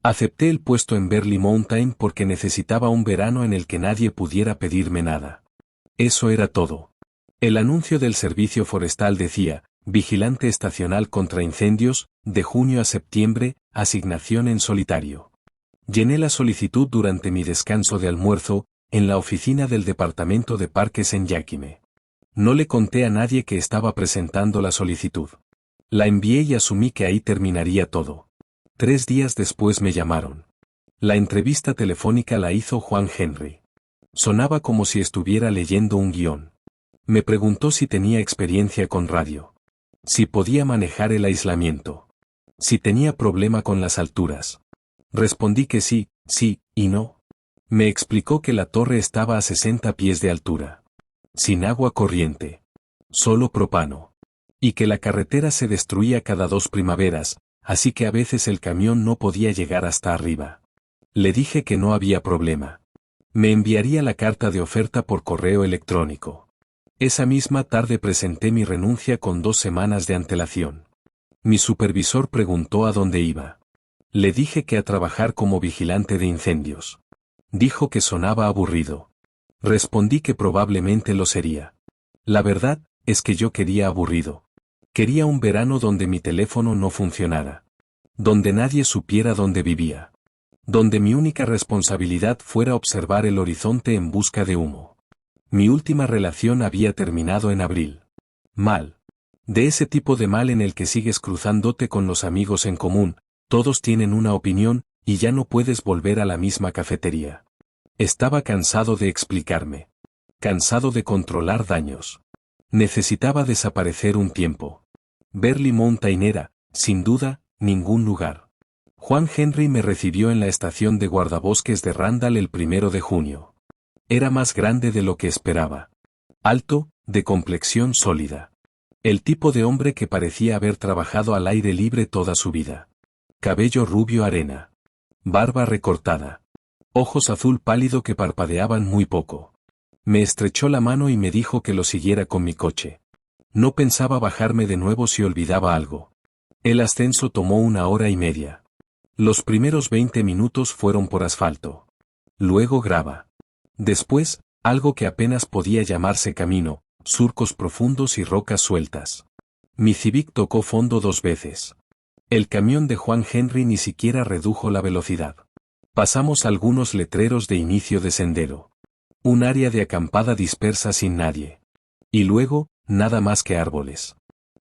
Acepté el puesto en Berly Mountain porque necesitaba un verano en el que nadie pudiera pedirme nada. Eso era todo. El anuncio del servicio forestal decía, vigilante estacional contra incendios, de junio a septiembre, asignación en solitario. Llené la solicitud durante mi descanso de almuerzo, en la oficina del Departamento de Parques en Yakima. No le conté a nadie que estaba presentando la solicitud. La envié y asumí que ahí terminaría todo. 3 días después me llamaron. La entrevista telefónica la hizo Juan Henry. Sonaba como si estuviera leyendo un guión. Me preguntó si tenía experiencia con radio. Si podía manejar el aislamiento. Si tenía problema con las alturas. Respondí que sí, sí, y no. Me explicó que la torre estaba a 60 pies de altura. Sin agua corriente. Solo propano. Y que la carretera se destruía cada 2 primaveras, así que a veces el camión no podía llegar hasta arriba. Le dije que no había problema. Me enviaría la carta de oferta por correo electrónico. Esa misma tarde presenté mi renuncia con 2 semanas de antelación. Mi supervisor preguntó a dónde iba. Le dije que a trabajar como vigilante de incendios. Dijo que sonaba aburrido. Respondí que probablemente lo sería. La verdad es que yo quería aburrido. Quería un verano donde mi teléfono no funcionara. Donde nadie supiera dónde vivía. Donde mi única responsabilidad fuera observar el horizonte en busca de humo. Mi última relación había terminado en abril. Mal. De ese tipo de mal en el que sigues cruzándote con los amigos en común, todos tienen una opinión, y ya no puedes volver a la misma cafetería. Estaba cansado de explicarme. Cansado de controlar daños. Necesitaba desaparecer un tiempo. Berly Mountain era, sin duda, ningún lugar. Juan Henry me recibió en la estación de guardabosques de Randall el 1 de junio. Era más grande de lo que esperaba. Alto, de complexión sólida. El tipo de hombre que parecía haber trabajado al aire libre toda su vida. Cabello rubio arena. Barba recortada. Ojos azul pálido que parpadeaban muy poco. Me estrechó la mano y me dijo que lo siguiera con mi coche. No pensaba bajarme de nuevo si olvidaba algo. El ascenso tomó 1 hora y media. Los primeros 20 minutos fueron por asfalto. Luego grava. Después, algo que apenas podía llamarse camino, surcos profundos y rocas sueltas. Mi Civic tocó fondo 2 veces. El camión de Juan Henry ni siquiera redujo la velocidad. Pasamos algunos letreros de inicio de sendero. Un área de acampada dispersa sin nadie. Y luego, nada más que árboles.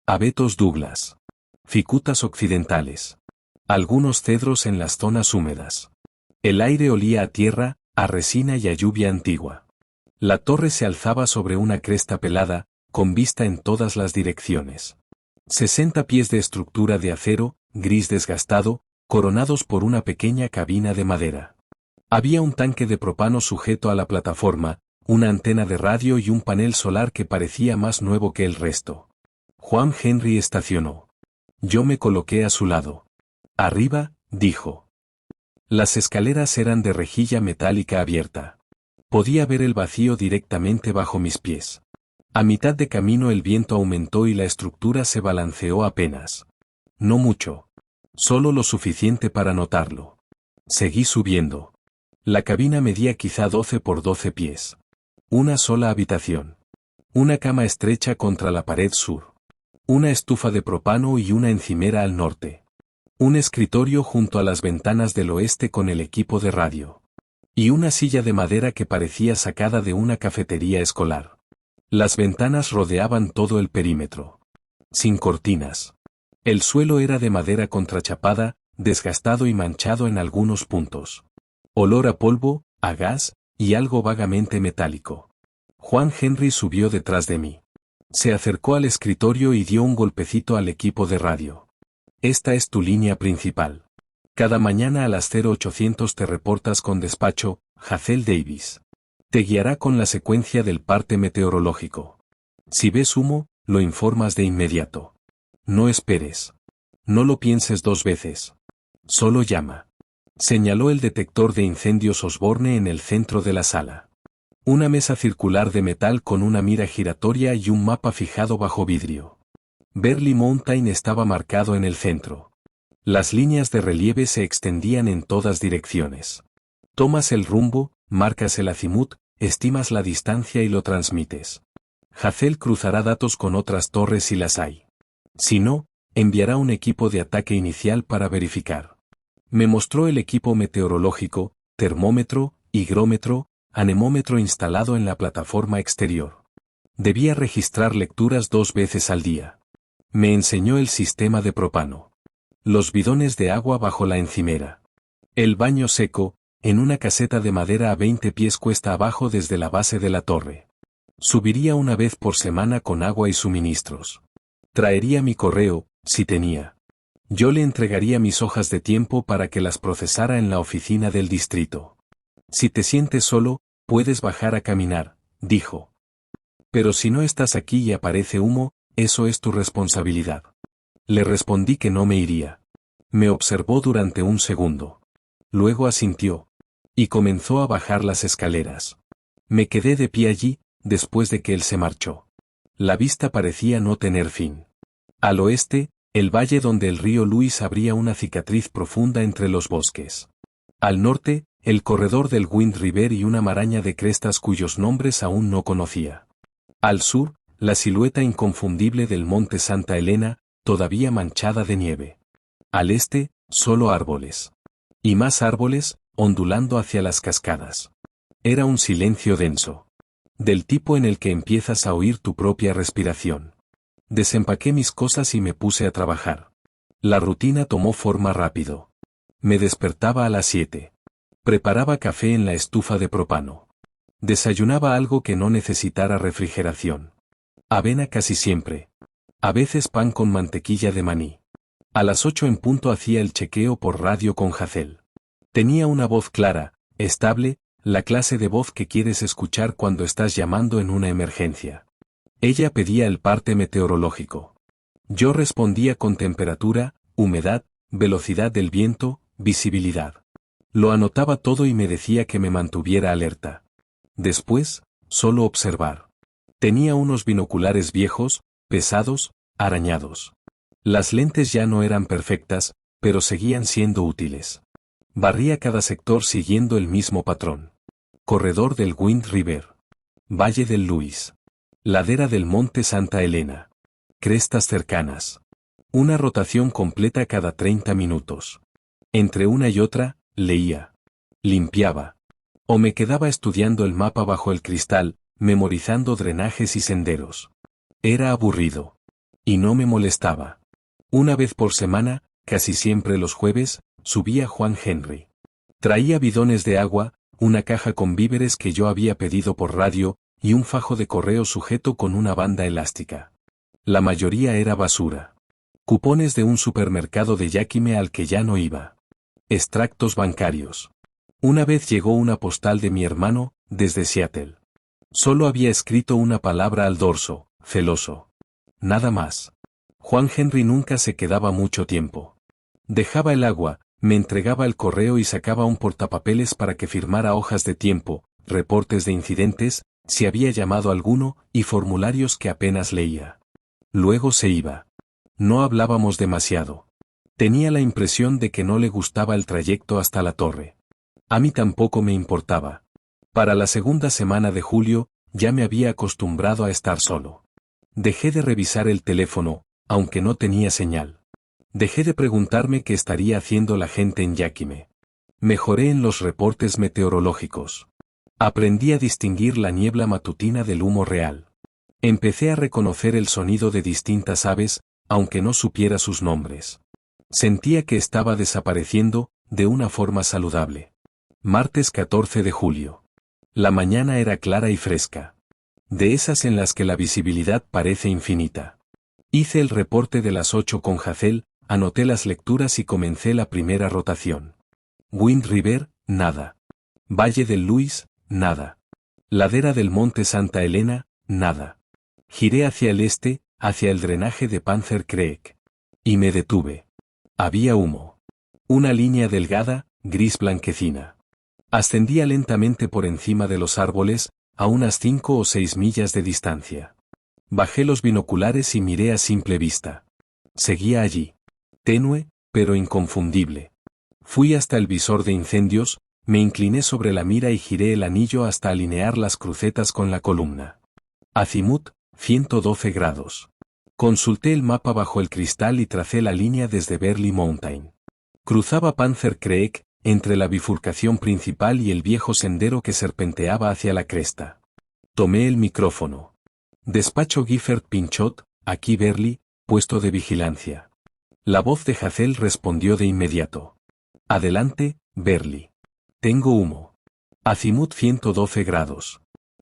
Abetos Douglas. Ficutas occidentales. Algunos cedros en las zonas húmedas. El aire olía a tierra, a resina y a lluvia antigua. La torre se alzaba sobre una cresta pelada, con vista en todas las direcciones. 60 pies de estructura de acero, gris desgastado, coronados por una pequeña cabina de madera. Había un tanque de propano sujeto a la plataforma, una antena de radio y un panel solar que parecía más nuevo que el resto. Juan Henry estacionó. Yo me coloqué a su lado. Arriba, dijo. Las escaleras eran de rejilla metálica abierta. Podía ver el vacío directamente bajo mis pies. A mitad de camino el viento aumentó y la estructura se balanceó apenas. No mucho. Solo lo suficiente para notarlo. Seguí subiendo. La cabina medía quizá 12 por 12 pies. Una sola habitación. Una cama estrecha contra la pared sur. Una estufa de propano y una encimera al norte. Un escritorio junto a las ventanas del oeste con el equipo de radio. Y una silla de madera que parecía sacada de una cafetería escolar. Las ventanas rodeaban todo el perímetro. Sin cortinas. El suelo era de madera contrachapada, desgastado y manchado en algunos puntos. Olor a polvo, a gas, y algo vagamente metálico. Juan Henry subió detrás de mí. Se acercó al escritorio y dio un golpecito al equipo de radio. Esta es tu línea principal. Cada mañana a las 0800 te reportas con despacho, Hazel Davis. Te guiará con la secuencia del parte meteorológico. Si ves humo, lo informas de inmediato. No esperes. No lo pienses 2 veces. Solo llama. Señaló el detector de incendios Osborne en el centro de la sala. Una mesa circular de metal con una mira giratoria y un mapa fijado bajo vidrio. Berly Mountain estaba marcado en el centro. Las líneas de relieve se extendían en todas direcciones. Tomas el rumbo, marcas el azimut, estimas la distancia y lo transmites. Hazel cruzará datos con otras torres si las hay. Si no, enviará un equipo de ataque inicial para verificar. Me mostró el equipo meteorológico, termómetro, higrómetro, anemómetro instalado en la plataforma exterior. Debía registrar lecturas 2 veces al día. Me enseñó el sistema de propano. Los bidones de agua bajo la encimera. El baño seco, en una caseta de madera a 20 pies cuesta abajo desde la base de la torre. Subiría una vez por semana con agua y suministros. Traería mi correo, si tenía. Yo le entregaría mis hojas de tiempo para que las procesara en la oficina del distrito. Si te sientes solo, puedes bajar a caminar, dijo. Pero si no estás aquí y aparece humo, eso es tu responsabilidad. Le respondí que no me iría. Me observó durante un segundo. Luego asintió. Y comenzó a bajar las escaleras. Me quedé de pie allí, después de que él se marchó. La vista parecía no tener fin. Al oeste, el valle donde el río Luis abría una cicatriz profunda entre los bosques. Al norte, el corredor del Wind River y una maraña de crestas cuyos nombres aún no conocía. Al sur, la silueta inconfundible del monte Santa Elena, todavía manchada de nieve. Al este, solo árboles. Y más árboles, ondulando hacia las cascadas. Era un silencio denso. Del tipo en el que empiezas a oír tu propia respiración. Desempaqué mis cosas y me puse a trabajar. La rutina tomó forma rápido. Me despertaba a las 7. Preparaba café en la estufa de propano. Desayunaba algo que no necesitara refrigeración. Avena casi siempre. A veces pan con mantequilla de maní. A las 8 en punto hacía el chequeo por radio con Hazel. Tenía una voz clara, estable, la clase de voz que quieres escuchar cuando estás llamando en una emergencia. Ella pedía el parte meteorológico. Yo respondía con temperatura, humedad, velocidad del viento, visibilidad. Lo anotaba todo y me decía que me mantuviera alerta. Después, solo observar. Tenía unos binoculares viejos, pesados, arañados. Las lentes ya no eran perfectas, pero seguían siendo útiles. Barría cada sector siguiendo el mismo patrón. Corredor del Wind River. Valle del Luis. Ladera del monte Santa Elena. Crestas cercanas. Una rotación completa cada 30 minutos. Entre una y otra, leía. Limpiaba. O me quedaba estudiando el mapa bajo el cristal, memorizando drenajes y senderos. Era aburrido. Y no me molestaba. Una vez por semana, casi siempre los jueves, subía Juan Henry. Traía bidones de agua, una caja con víveres que yo había pedido por radio, y un fajo de correo sujeto con una banda elástica. La mayoría era basura. Cupones de un supermercado de Yakime al que ya no iba. Extractos bancarios. Una vez llegó una postal de mi hermano, desde Seattle. Solo había escrito una palabra al dorso, celoso. Nada más. Juan Henry nunca se quedaba mucho tiempo. Dejaba el agua, me entregaba el correo y sacaba un portapapeles para que firmara hojas de tiempo, reportes de incidentes, si había llamado alguno, y formularios que apenas leía. Luego se iba. No hablábamos demasiado. Tenía la impresión de que no le gustaba el trayecto hasta la torre. A mí tampoco me importaba. Para la segunda semana de julio, ya me había acostumbrado a estar solo. Dejé de revisar el teléfono, aunque no tenía señal. Dejé de preguntarme qué estaría haciendo la gente en Yakime. Mejoré en los reportes meteorológicos. Aprendí a distinguir la niebla matutina del humo real. Empecé a reconocer el sonido de distintas aves, aunque no supiera sus nombres. Sentía que estaba desapareciendo, de una forma saludable. Martes 14 de julio. La mañana era clara y fresca. De esas en las que la visibilidad parece infinita. Hice el reporte de las 8 con Hazel, anoté las lecturas y comencé la primera rotación. Wind River, nada. Valle del Luis, nada. Ladera del monte Santa Elena, nada. Giré hacia el este, hacia el drenaje de Panther Creek. Y me detuve. Había humo. Una línea delgada, gris blanquecina. Ascendía lentamente por encima de los árboles, a unas 5 o 6 millas de distancia. Bajé los binoculares y miré a simple vista. Seguía allí. Tenue, pero inconfundible. Fui hasta el visor de incendios, me incliné sobre la mira y giré el anillo hasta alinear las crucetas con la columna. Azimut, 112 grados. Consulté el mapa bajo el cristal y tracé la línea desde Burley Mountain. Cruzaba Panther Creek, entre la bifurcación principal y el viejo sendero que serpenteaba hacia la cresta. Tomé el micrófono. Despacho Gifford Pinchot, aquí Burley, puesto de vigilancia. La voz de Hazel respondió de inmediato. Adelante, Burley. Tengo humo. Azimut 112 grados.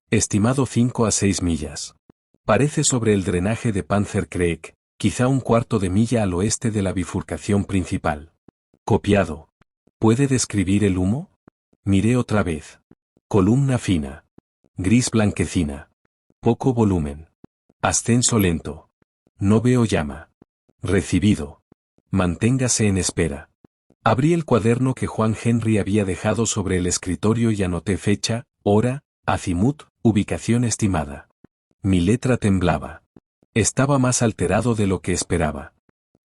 Estimado 5 a 6 millas. Parece sobre el drenaje de Panther Creek, quizá un cuarto de milla al oeste de la bifurcación principal. Copiado. ¿Puede describir el humo? Miré otra vez. Columna fina. Gris blanquecina. Poco volumen. Ascenso lento. No veo llama. Recibido. Manténgase en espera. Abrí el cuaderno que Juan Henry había dejado sobre el escritorio y anoté fecha, hora, azimut, ubicación estimada. Mi letra temblaba. Estaba más alterado de lo que esperaba.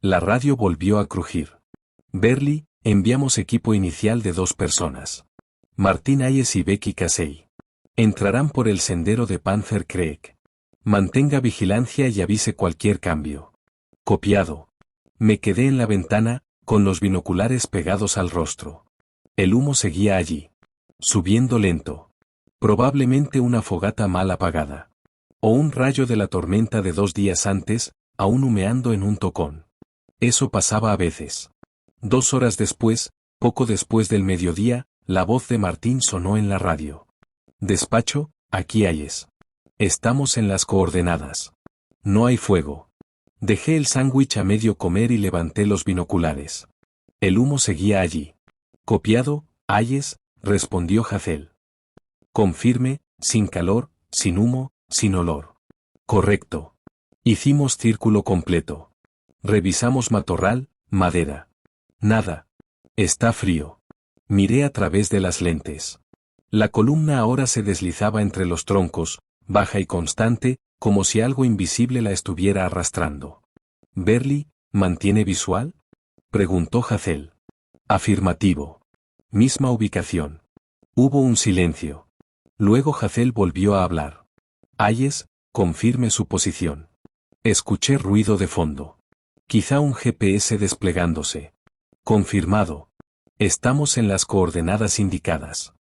La radio volvió a crujir. Burley, enviamos equipo inicial de 2 personas. Martín Hayes y Becky Casey. Entrarán por el sendero de Panther Creek. Mantenga vigilancia y avise cualquier cambio. Copiado. Me quedé en la ventana, con los binoculares pegados al rostro. El humo seguía allí. Subiendo lento. Probablemente una fogata mal apagada. O un rayo de la tormenta de 2 días antes, aún humeando en un tocón. Eso pasaba a veces. 2 horas después, poco después del mediodía, la voz de Martín sonó en la radio. Despacho, aquí Hayes. Estamos en las coordenadas. No hay fuego. Dejé el sándwich a medio comer y levanté los binoculares. El humo seguía allí. Copiado, Hayes, respondió Hazel. Confirme, sin calor, sin humo, sin olor. Correcto. Hicimos círculo completo. Revisamos matorral, madera. Nada. Está frío. Miré a través de las lentes. La columna ahora se deslizaba entre los troncos, baja y constante, como si algo invisible la estuviera arrastrando. ¿Burley, mantiene visual? Preguntó Hazel. Afirmativo. Misma ubicación. Hubo un silencio. Luego Hazel volvió a hablar. Hayes, confirme su posición. Escuché ruido de fondo. Quizá un GPS desplegándose. Confirmado. Estamos en las coordenadas indicadas.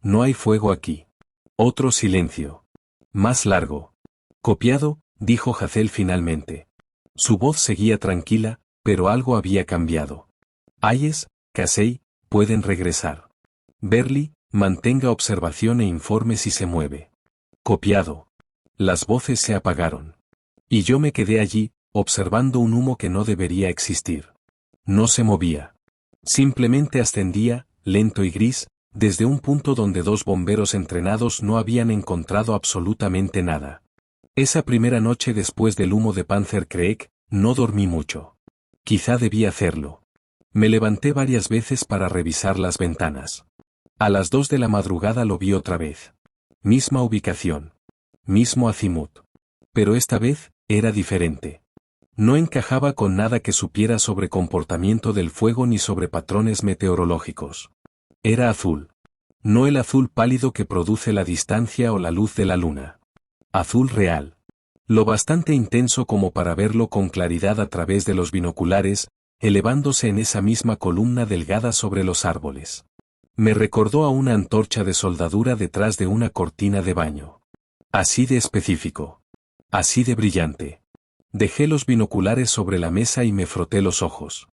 No hay fuego aquí. Otro silencio. Más largo. Copiado, dijo Hazel finalmente. Su voz seguía tranquila, pero algo había cambiado. Hayes, Casey, pueden regresar. Burley, mantenga observación e informe si se mueve. Copiado. Las voces se apagaron. Y yo me quedé allí, observando un humo que no debería existir. No se movía. Simplemente ascendía, lento y gris, desde un punto donde 2 bomberos entrenados no habían encontrado absolutamente nada. Esa primera noche después del humo de Panther Creek, no dormí mucho. Quizá debí hacerlo. Me levanté varias veces para revisar las ventanas. A las 2 de la madrugada lo vi otra vez. Misma ubicación. Mismo azimut. Pero esta vez, era diferente. No encajaba con nada que supiera sobre comportamiento del fuego ni sobre patrones meteorológicos. Era azul. No el azul pálido que produce la distancia o la luz de la luna. Azul real. Lo bastante intenso como para verlo con claridad a través de los binoculares, elevándose en esa misma columna delgada sobre los árboles. Me recordó a una antorcha de soldadura detrás de una cortina de baño. Así de específico. Así de brillante. Dejé los binoculares sobre la mesa y me froté los ojos.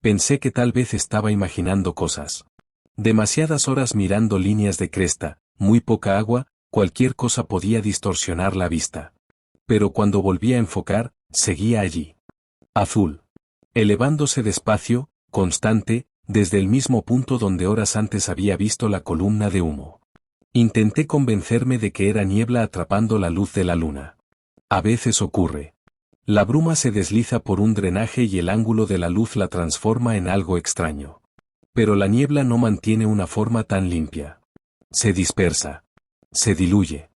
Pensé que tal vez estaba imaginando cosas. Demasiadas horas mirando líneas de cresta, muy poca agua, cualquier cosa podía distorsionar la vista. Pero cuando volví a enfocar, seguía allí. Azul. Elevándose despacio, constante, desde el mismo punto donde horas antes había visto la columna de humo. Intenté convencerme de que era niebla atrapando la luz de la luna. A veces ocurre. La bruma se desliza por un drenaje y el ángulo de la luz la transforma en algo extraño. Pero la niebla no mantiene una forma tan limpia. Se dispersa. Se diluye.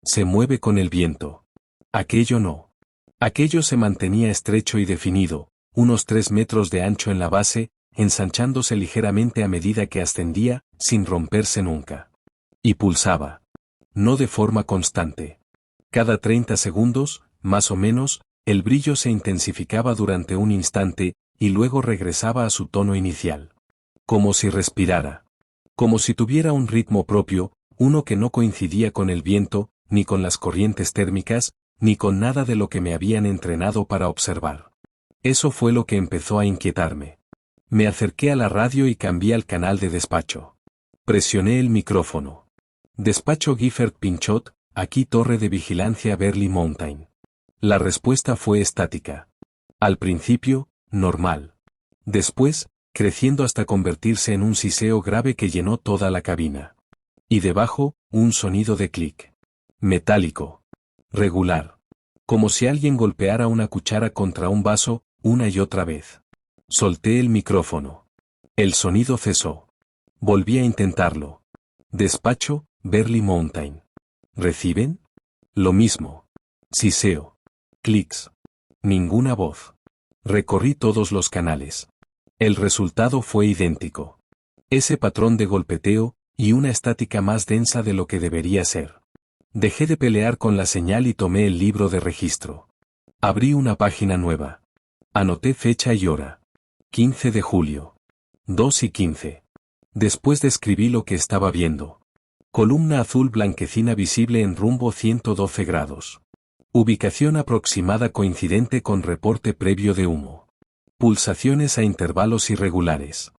Se mueve con el viento. Aquello no. Aquello se mantenía estrecho y definido, unos 3 metros de ancho en la base, ensanchándose ligeramente a medida que ascendía, sin romperse nunca. Y pulsaba. No de forma constante. Cada 30 segundos, más o menos, el brillo se intensificaba durante un instante, y luego regresaba a su tono inicial. Como si respirara. Como si tuviera un ritmo propio, uno que no coincidía con el viento, ni con las corrientes térmicas, ni con nada de lo que me habían entrenado para observar. Eso fue lo que empezó a inquietarme. Me acerqué a la radio y cambié al canal de despacho. Presioné el micrófono. Despacho Gifford Pinchot, aquí Torre de Vigilancia Berly Mountain. La respuesta fue estática. Al principio, normal. Después, creciendo hasta convertirse en un siseo grave que llenó toda la cabina. Y debajo, un sonido de clic. Metálico. Regular. Como si alguien golpeara una cuchara contra un vaso, una y otra vez. Solté el micrófono. El sonido cesó. Volví a intentarlo. Despacho, Berly Mountain. ¿Reciben? Lo mismo. Siseo. Clics. Ninguna voz. Recorrí todos los canales. El resultado fue idéntico. Ese patrón de golpeteo, y una estática más densa de lo que debería ser. Dejé de pelear con la señal y tomé el libro de registro. Abrí una página nueva. Anoté fecha y hora. 15 de julio. 2:15. Después describí lo que estaba viendo. Columna azul blanquecina visible en rumbo 112 grados. Ubicación aproximada coincidente con reporte previo de humo. Pulsaciones a intervalos irregulares.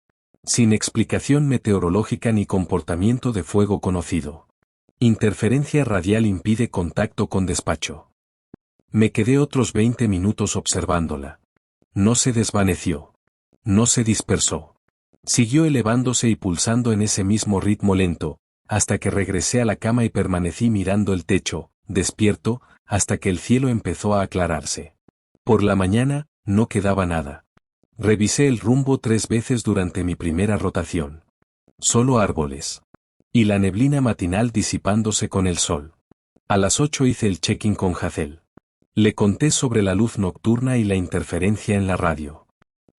Sin explicación meteorológica ni comportamiento de fuego conocido. Interferencia radial impide contacto con despacho. Me quedé otros 20 minutos observándola. No se desvaneció. No se dispersó. Siguió elevándose y pulsando en ese mismo ritmo lento, hasta que regresé a la cama y permanecí mirando el techo, despierto, hasta que el cielo empezó a aclararse. Por la mañana, no quedaba nada. Revisé el rumbo 3 veces durante mi primera rotación. Solo árboles. Y la neblina matinal disipándose con el sol. A las 8 hice el check-in con Hazel. Le conté sobre la luz nocturna y la interferencia en la radio.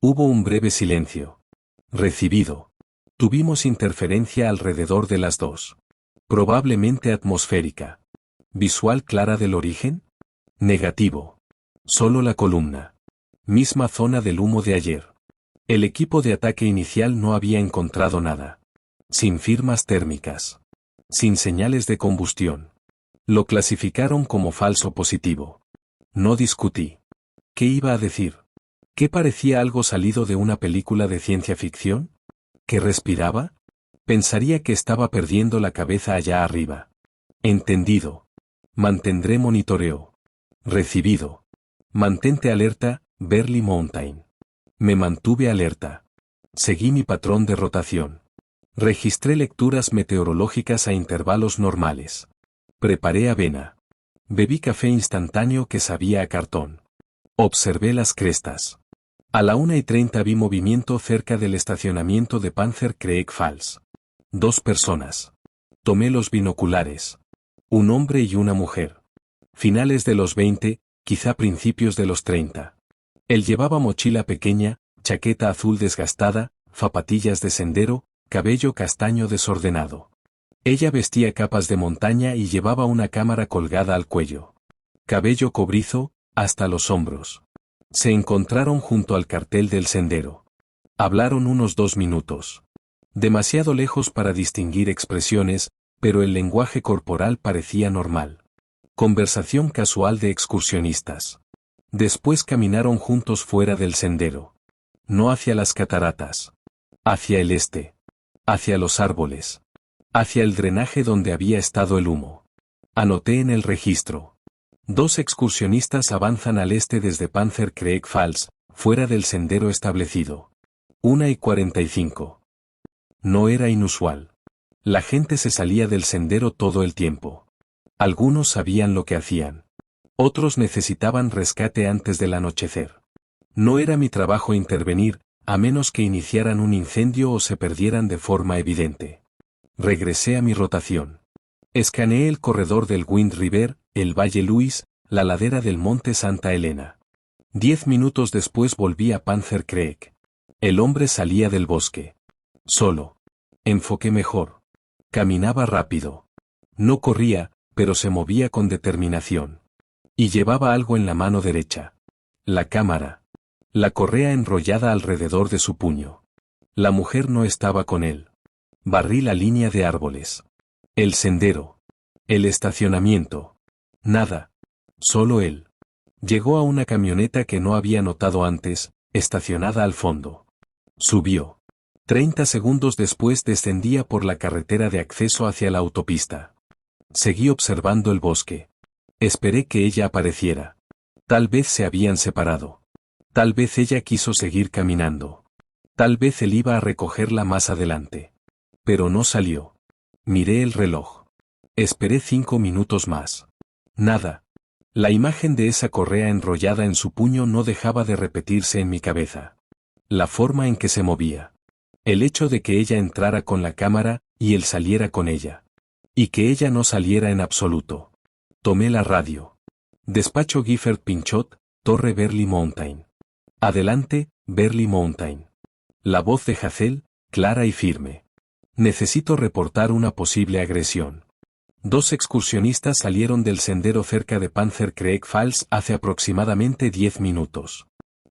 Hubo un breve silencio. Recibido. Tuvimos interferencia alrededor de las 2. Probablemente atmosférica. ¿Visual clara del origen? Negativo. Solo la columna. Misma zona del humo de ayer. El equipo de ataque inicial no había encontrado nada. Sin firmas térmicas. Sin señales de combustión. Lo clasificaron como falso positivo. No discutí. ¿Qué iba a decir? ¿Qué parecía algo salido de una película de ciencia ficción? ¿Que respiraba? Pensaría que estaba perdiendo la cabeza allá arriba. Entendido. Mantendré monitoreo. Recibido. Mantente alerta, Berly Mountain. Me mantuve alerta. Seguí mi patrón de rotación. Registré lecturas meteorológicas a intervalos normales. Preparé avena. Bebí café instantáneo que sabía a cartón. Observé las crestas. A la 1:30 vi movimiento cerca del estacionamiento de Panther Creek Falls. 2 personas. Tomé los binoculares. Un hombre y una mujer. Finales de los 20, quizá principios de los 30. Él llevaba mochila pequeña, chaqueta azul desgastada, zapatillas de sendero, cabello castaño desordenado. Ella vestía capas de montaña y llevaba una cámara colgada al cuello. Cabello cobrizo, hasta los hombros. Se encontraron junto al cartel del sendero. Hablaron unos 2 minutos. Demasiado lejos para distinguir expresiones, pero el lenguaje corporal parecía normal. Conversación casual de excursionistas. Después caminaron juntos fuera del sendero. No hacia las cataratas. Hacia el este. Hacia los árboles. Hacia el drenaje donde había estado el humo. Anoté en el registro. 2 excursionistas avanzan al este desde Panther Creek Falls, fuera del sendero establecido. 1:45. No era inusual. La gente se salía del sendero todo el tiempo. Algunos sabían lo que hacían. Otros necesitaban rescate antes del anochecer. No era mi trabajo intervenir, a menos que iniciaran un incendio o se perdieran de forma evidente. Regresé a mi rotación. Escaneé el corredor del Wind River, el Valle Louis, la ladera del Monte Santa Elena. 10 minutos después volví a Panther Creek. El hombre salía del bosque. Solo. Enfoqué mejor. Caminaba rápido. No corría, pero se movía con determinación. Y llevaba algo en la mano derecha. La cámara. La correa enrollada alrededor de su puño. La mujer no estaba con él. Barrí la línea de árboles. El sendero. El estacionamiento. Nada. Solo él. Llegó a una camioneta que no había notado antes, estacionada al fondo. Subió. 30 segundos después descendía por la carretera de acceso hacia la autopista. Seguí observando el bosque. Esperé que ella apareciera. Tal vez se habían separado. Tal vez ella quiso seguir caminando. Tal vez él iba a recogerla más adelante. Pero no salió. Miré el reloj. Esperé 5 minutos más. Nada. La imagen de esa correa enrollada en su puño no dejaba de repetirse en mi cabeza. La forma en que se movía. El hecho de que ella entrara con la cámara y él saliera con ella. Y que ella no saliera en absoluto. Tomé la radio. Despacho Gifford Pinchot, Torre Berry Mountain. Adelante, Berry Mountain. La voz de Hazel, clara y firme. Necesito reportar una posible agresión. 2 excursionistas salieron del sendero cerca de Panther Creek Falls hace aproximadamente 10 minutos.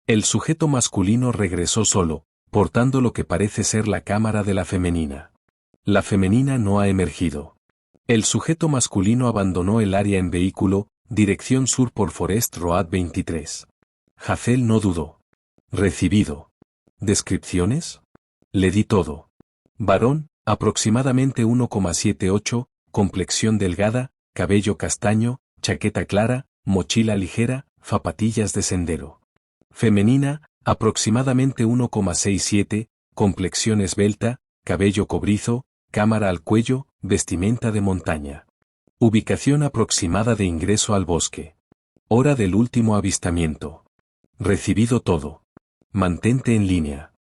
El sujeto masculino regresó solo, portando lo que parece ser la cámara de la femenina. La femenina no ha emergido. El sujeto masculino abandonó el área en vehículo, dirección sur por Forest Road 23. Hazel no dudó. Recibido. ¿Descripciones? Le di todo. Varón, aproximadamente 1,78, complexión delgada, cabello castaño, chaqueta clara, mochila ligera, zapatillas de sendero. Femenina, aproximadamente 1,67, complexión esbelta, cabello cobrizo, cámara al cuello, vestimenta de montaña. Ubicación aproximada de ingreso al bosque. Hora del último avistamiento. Recibido todo. Mantente en línea.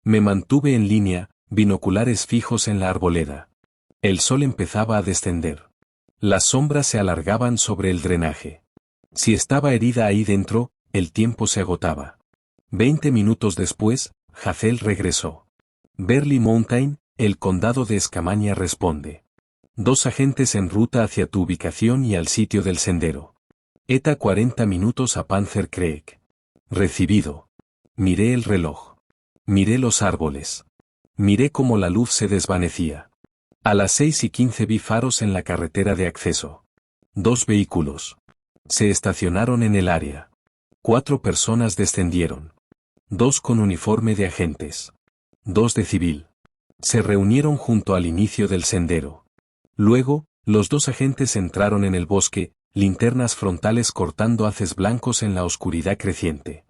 Me mantuve en línea, binoculares fijos en la arboleda. El sol empezaba a descender. Las sombras se alargaban sobre el drenaje. Si estaba herida ahí dentro, el tiempo se agotaba. 20 minutos después, Hazel regresó. Berry Mountain, el condado de Escamaña responde. 2 agentes en ruta hacia tu ubicación y al sitio del sendero. ETA 40 minutos a Panther Creek. Recibido. Miré el reloj. Miré los árboles. Miré cómo la luz se desvanecía. A las 6:15 vi faros en la carretera de acceso. 2 vehículos. Se estacionaron en el área. 4 personas descendieron. 2 con uniforme de agentes. 2 de civil. Se reunieron junto al inicio del sendero. Luego, los 2 agentes entraron en el bosque, linternas frontales cortando haces blancos en la oscuridad creciente.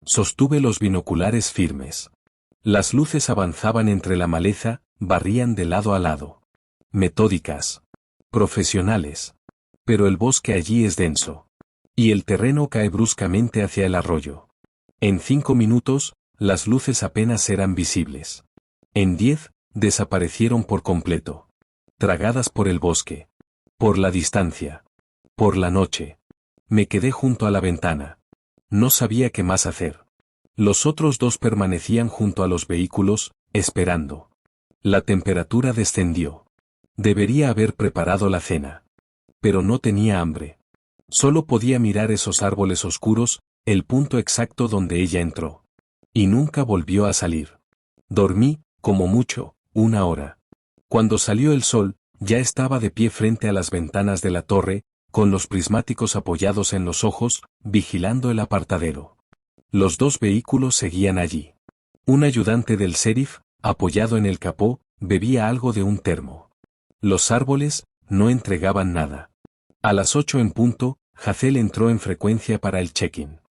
Sostuve los binoculares firmes. Las luces avanzaban entre la maleza, barrían de lado a lado. Metódicas. Profesionales. Pero el bosque allí es denso. Y el terreno cae bruscamente hacia el arroyo. En 5 minutos, las luces apenas eran visibles. En 10, desaparecieron por completo. Tragadas por el bosque. Por la distancia. Por la noche. Me quedé junto a la ventana. No sabía qué más hacer. Los otros 2 permanecían junto a los vehículos, esperando. La temperatura descendió. Debería haber preparado la cena. Pero no tenía hambre. Solo podía mirar esos árboles oscuros, el punto exacto donde ella entró. Y nunca volvió a salir. Dormí, como mucho, 1 hora. Cuando salió el sol, ya estaba de pie frente a las ventanas de la torre, con los prismáticos apoyados en los ojos, vigilando el apartadero. Los 2 vehículos seguían allí. Un ayudante del sheriff, apoyado en el capó, bebía algo de un termo. Los árboles, no entregaban nada. A las 8 en punto, Hazel entró en frecuencia para el check-in.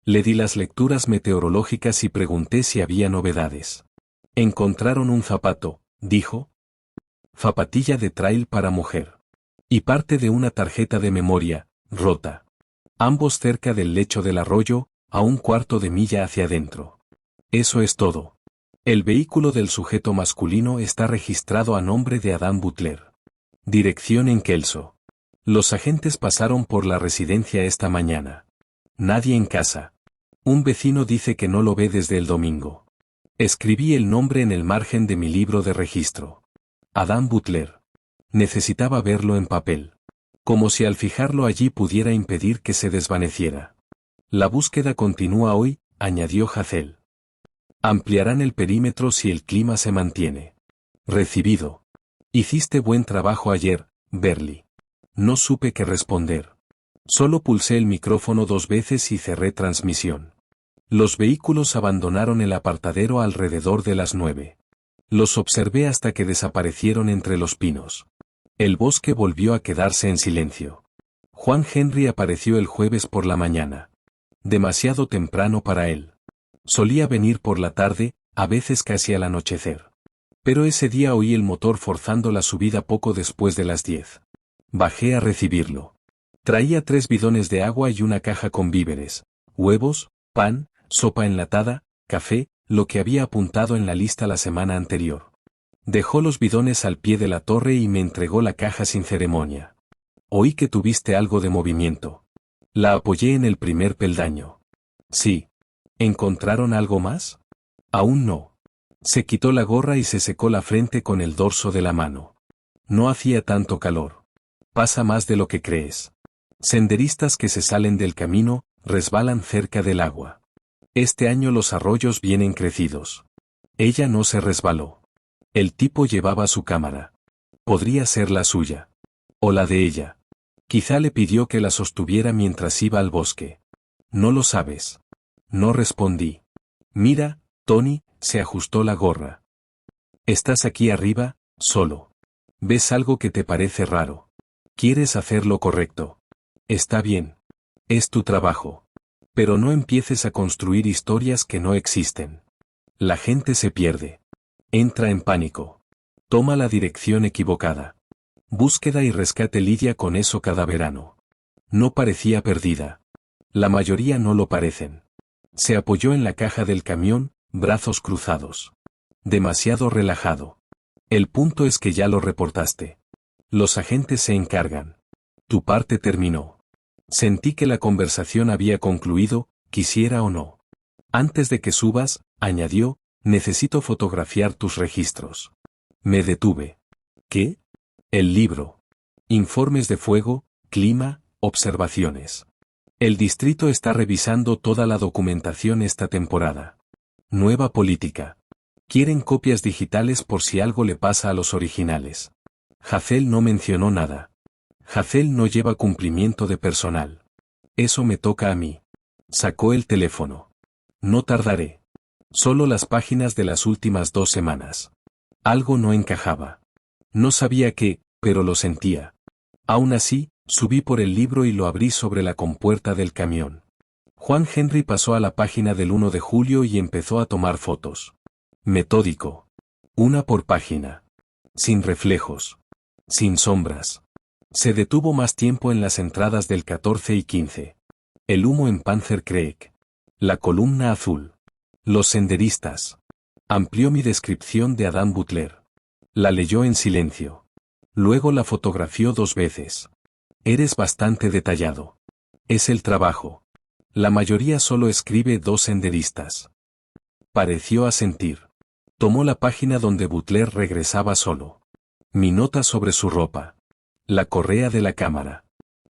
Le di las lecturas meteorológicas y pregunté si había novedades. Encontraron un zapato, dijo. Zapatilla de trail para mujer. Y parte de una tarjeta de memoria, rota. Ambos cerca del lecho del arroyo, a 1/4 de milla hacia adentro. Eso es todo. El vehículo del sujeto masculino está registrado a nombre de Adam Butler. Dirección en Kelso. Los agentes pasaron por la residencia esta mañana. Nadie en casa. Un vecino dice que no lo ve desde el domingo. Escribí el nombre en el margen de mi libro de registro. Adam Butler. Necesitaba verlo en papel. Como si al fijarlo allí pudiera impedir que se desvaneciera. La búsqueda continúa hoy, añadió Hazel. Ampliarán el perímetro si el clima se mantiene. Recibido. Hiciste buen trabajo ayer, Berly. No supe qué responder. Solo pulsé el micrófono 2 veces y cerré transmisión. Los vehículos abandonaron el apartadero alrededor de las 9. Los observé hasta que desaparecieron entre los pinos. El bosque volvió a quedarse en silencio. Juan Henry apareció el jueves por la mañana. Demasiado temprano para él. Solía venir por la tarde, a veces casi al anochecer. Pero ese día oí el motor forzando la subida poco después de las 10. Bajé a recibirlo. Traía 3 bidones de agua y una caja con víveres, huevos, pan, sopa enlatada, café, lo que había apuntado en la lista la semana anterior. Dejó los bidones al pie de la torre y me entregó la caja sin ceremonia. Oí que tuviste algo de movimiento. La apoyé en el primer peldaño. Sí. ¿Encontraron algo más? Aún no. Se quitó la gorra y se secó la frente con el dorso de la mano. No hacía tanto calor. Pasa más de lo que crees. Senderistas que se salen del camino, resbalan cerca del agua. Este año los arroyos vienen crecidos. Ella no se resbaló. El tipo llevaba su cámara. Podría ser la suya. O la de ella. Quizá le pidió que la sostuviera mientras iba al bosque. No lo sabes. No respondí. Mira, Tony, se ajustó la gorra. Estás aquí arriba, solo. ¿Ves algo que te parece raro? ¿Quieres hacer lo correcto? Está bien. Es tu trabajo. Pero no empieces a construir historias que no existen. La gente se pierde. Entra en pánico. Toma la dirección equivocada. Búsqueda y rescate lidia con eso cada verano. No parecía perdida. La mayoría no lo parecen. Se apoyó en la caja del camión, brazos cruzados. Demasiado relajado. El punto es que ya lo reportaste. Los agentes se encargan. Tu parte terminó. Sentí que la conversación había concluido, quisiera o no. Antes de que subas, añadió, necesito fotografiar tus registros. Me detuve. ¿Qué? El libro. Informes de fuego, clima, observaciones. El distrito está revisando toda la documentación esta temporada. Nueva política. Quieren copias digitales por si algo le pasa a los originales. Hazel no mencionó nada. Hazel no lleva cumplimiento de personal. Eso me toca a mí. Sacó el teléfono. No tardaré. Solo las páginas de las últimas 2 semanas. Algo no encajaba. No sabía qué, pero lo sentía. Aún así, subí por el libro y lo abrí sobre la compuerta del camión. Juan Henry pasó a la página del 1 de julio y empezó a tomar fotos. Metódico. Una por página. Sin reflejos. Sin sombras. Se detuvo más tiempo en las entradas del 14 y 15. El humo en Panther Creek. La columna azul. Los senderistas. Amplió mi descripción de Adam Butler. La leyó en silencio. Luego la fotografió 2 veces. Eres bastante detallado. Es el trabajo. La mayoría solo escribe 2 senderistas. Pareció asentir. Tomó la página donde Butler regresaba solo. Mi nota sobre su ropa. La correa de la cámara.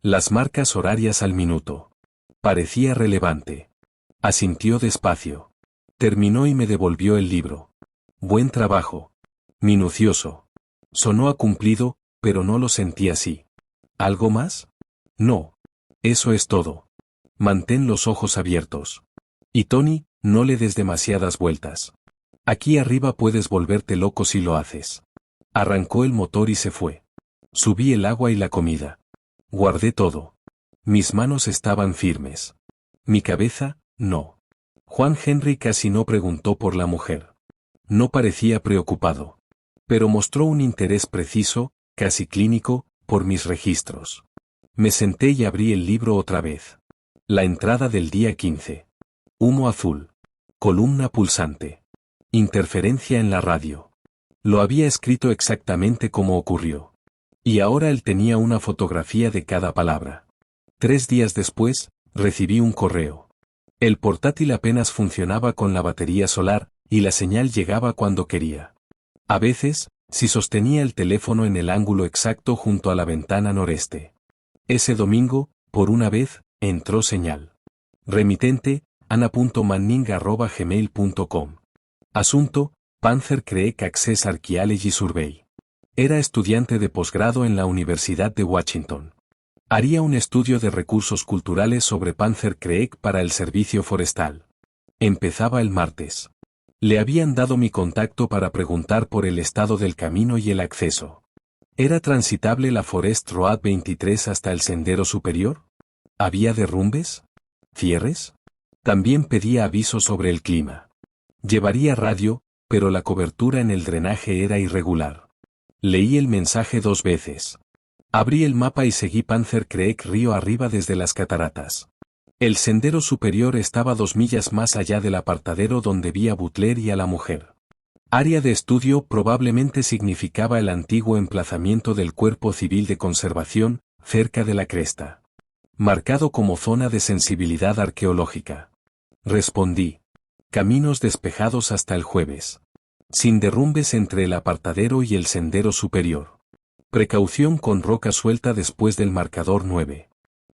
Las marcas horarias al minuto. Parecía relevante. Asintió despacio. Terminó y me devolvió el libro. Buen trabajo. Minucioso. Sonó a cumplido, pero no lo sentí así. ¿Algo más? No. Eso es todo. Mantén los ojos abiertos. Y Tony, no le des demasiadas vueltas. Aquí arriba puedes volverte loco si lo haces. Arrancó el motor y se fue. Subí el agua y la comida. Guardé todo. Mis manos estaban firmes. Mi cabeza, no. Juan Henry casi no preguntó por la mujer. No parecía preocupado. Pero mostró un interés preciso, casi clínico, por mis registros. Me senté y abrí el libro otra vez. La entrada del día 15. Humo azul. Columna pulsante. Interferencia en la radio. Lo había escrito exactamente como ocurrió. Y ahora él tenía una fotografía de cada palabra. 3 días después, recibí un correo. El portátil apenas funcionaba con la batería solar, y la señal llegaba cuando quería. A veces, si sostenía el teléfono en el ángulo exacto junto a la ventana noreste. Ese domingo, por una vez, entró señal. Remitente, ana.manning@gmail.com. Asunto, Panther Creek Access Archaeology Survey. Era estudiante de posgrado en la Universidad de Washington. Haría un estudio de recursos culturales sobre Panther Creek para el servicio forestal. Empezaba el martes. Le habían dado mi contacto para preguntar por el estado del camino y el acceso. ¿Era transitable la Forest Road 23 hasta el sendero superior? ¿Había derrumbes? ¿Cierres? También pedía aviso sobre el clima. Llevaría radio, pero la cobertura en el drenaje era irregular. Leí el mensaje 2 veces. Abrí el mapa y seguí Panther Creek río arriba desde las cataratas. El sendero superior estaba 2 millas más allá del apartadero donde vi a Butler y a la mujer. Área de estudio probablemente significaba el antiguo emplazamiento del Cuerpo Civil de Conservación, cerca de la cresta. Marcado como zona de sensibilidad arqueológica. Respondí. Caminos despejados hasta el jueves. Sin derrumbes entre el apartadero y el sendero superior. Precaución con roca suelta después del marcador 9.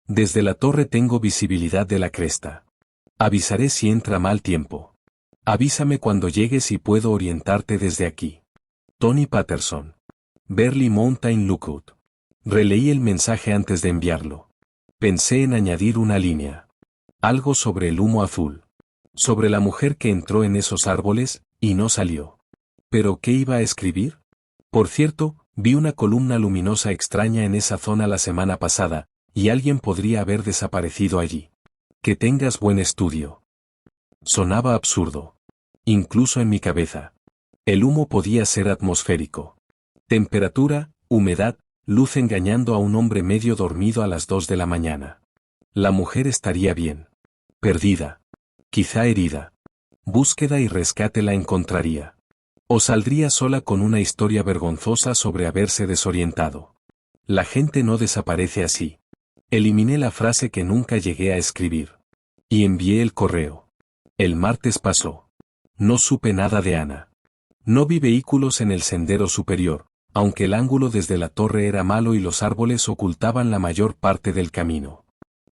Desde la torre tengo visibilidad de la cresta. Avisaré si entra mal tiempo. Avísame cuando llegues y puedo orientarte desde aquí. Tony Patterson. Burley Mountain Lookout. Releí el mensaje antes de enviarlo. Pensé en añadir una línea. Algo sobre el humo azul. Sobre la mujer que entró en esos árboles, y no salió. ¿Pero qué iba a escribir? Por cierto, vi una columna luminosa extraña en esa zona la semana pasada, y alguien podría haber desaparecido allí. Que tengas buen estudio. Sonaba absurdo. Incluso en mi cabeza. El humo podía ser atmosférico. Temperatura, humedad, luz engañando a un hombre medio dormido a las 2 de la mañana. La mujer estaría bien. Perdida. Quizá herida. Búsqueda y rescate la encontraría. O saldría sola con una historia vergonzosa sobre haberse desorientado. La gente no desaparece así. Eliminé la frase que nunca llegué a escribir. Y envié el correo. El martes pasó. No supe nada de Ana. No vi vehículos en el sendero superior, aunque el ángulo desde la torre era malo y los árboles ocultaban la mayor parte del camino.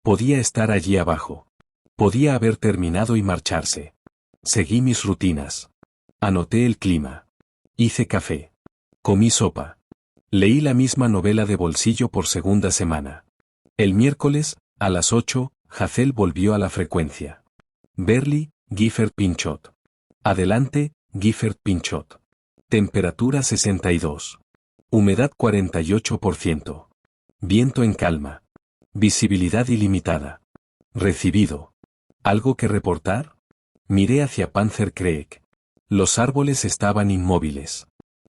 Podía estar allí abajo. Podía haber terminado y marcharse. Seguí mis rutinas. Anoté el clima. Hice café. Comí sopa. Leí la misma novela de bolsillo por segunda semana. El miércoles, a las 8, Hazel volvió a la frecuencia. Burley, Gifford Pinchot. Adelante, Gifford Pinchot. Temperatura 62. Humedad 48%. Viento en calma. Visibilidad ilimitada. Recibido. ¿Algo que reportar? Miré hacia Panther Creek. Los árboles estaban inmóviles.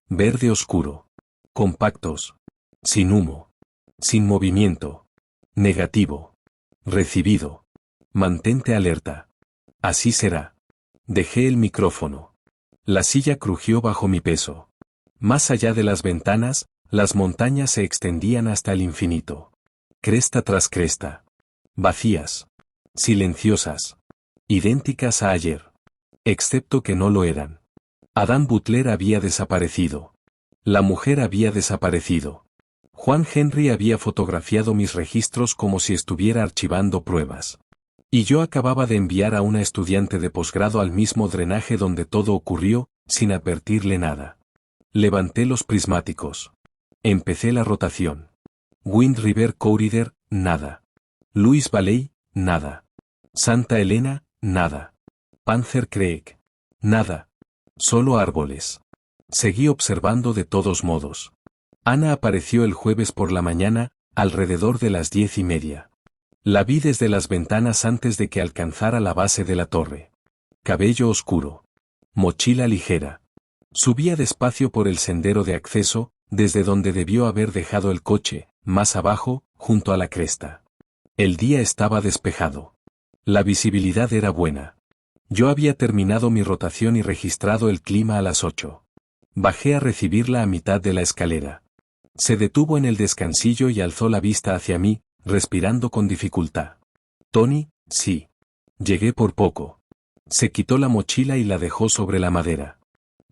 Verde oscuro. Compactos. Sin humo. Sin movimiento. Negativo. Recibido. Mantente alerta. Así será. Dejé el micrófono. La silla crujió bajo mi peso. Más allá de las ventanas, las montañas se extendían hasta el infinito. Cresta tras cresta. Vacías. Silenciosas. Idénticas a ayer. Excepto que no lo eran. Adán Butler había desaparecido. La mujer había desaparecido. Juan Henry había fotografiado mis registros como si estuviera archivando pruebas. Y yo acababa de enviar a una estudiante de posgrado al mismo drenaje donde todo ocurrió, sin advertirle nada. Levanté los prismáticos. Empecé la rotación. Wind River Corridor, nada. Louis Valley, nada. Santa Elena, nada. Panther Creek, nada. Solo árboles. Seguí observando de todos modos. Ana apareció el jueves por la mañana, alrededor de las 10:30. La vi desde las ventanas antes de que alcanzara la base de la torre. Cabello oscuro. Mochila ligera. Subía despacio por el sendero de acceso, desde donde debió haber dejado el coche, más abajo, junto a la cresta. El día estaba despejado. La visibilidad era buena. Yo había terminado mi rotación y registrado el clima a las 8. Bajé a recibirla a mitad de la escalera. Se detuvo en el descansillo y alzó la vista hacia mí, respirando con dificultad. Tony, sí. Llegué por poco. Se quitó la mochila y la dejó sobre la madera.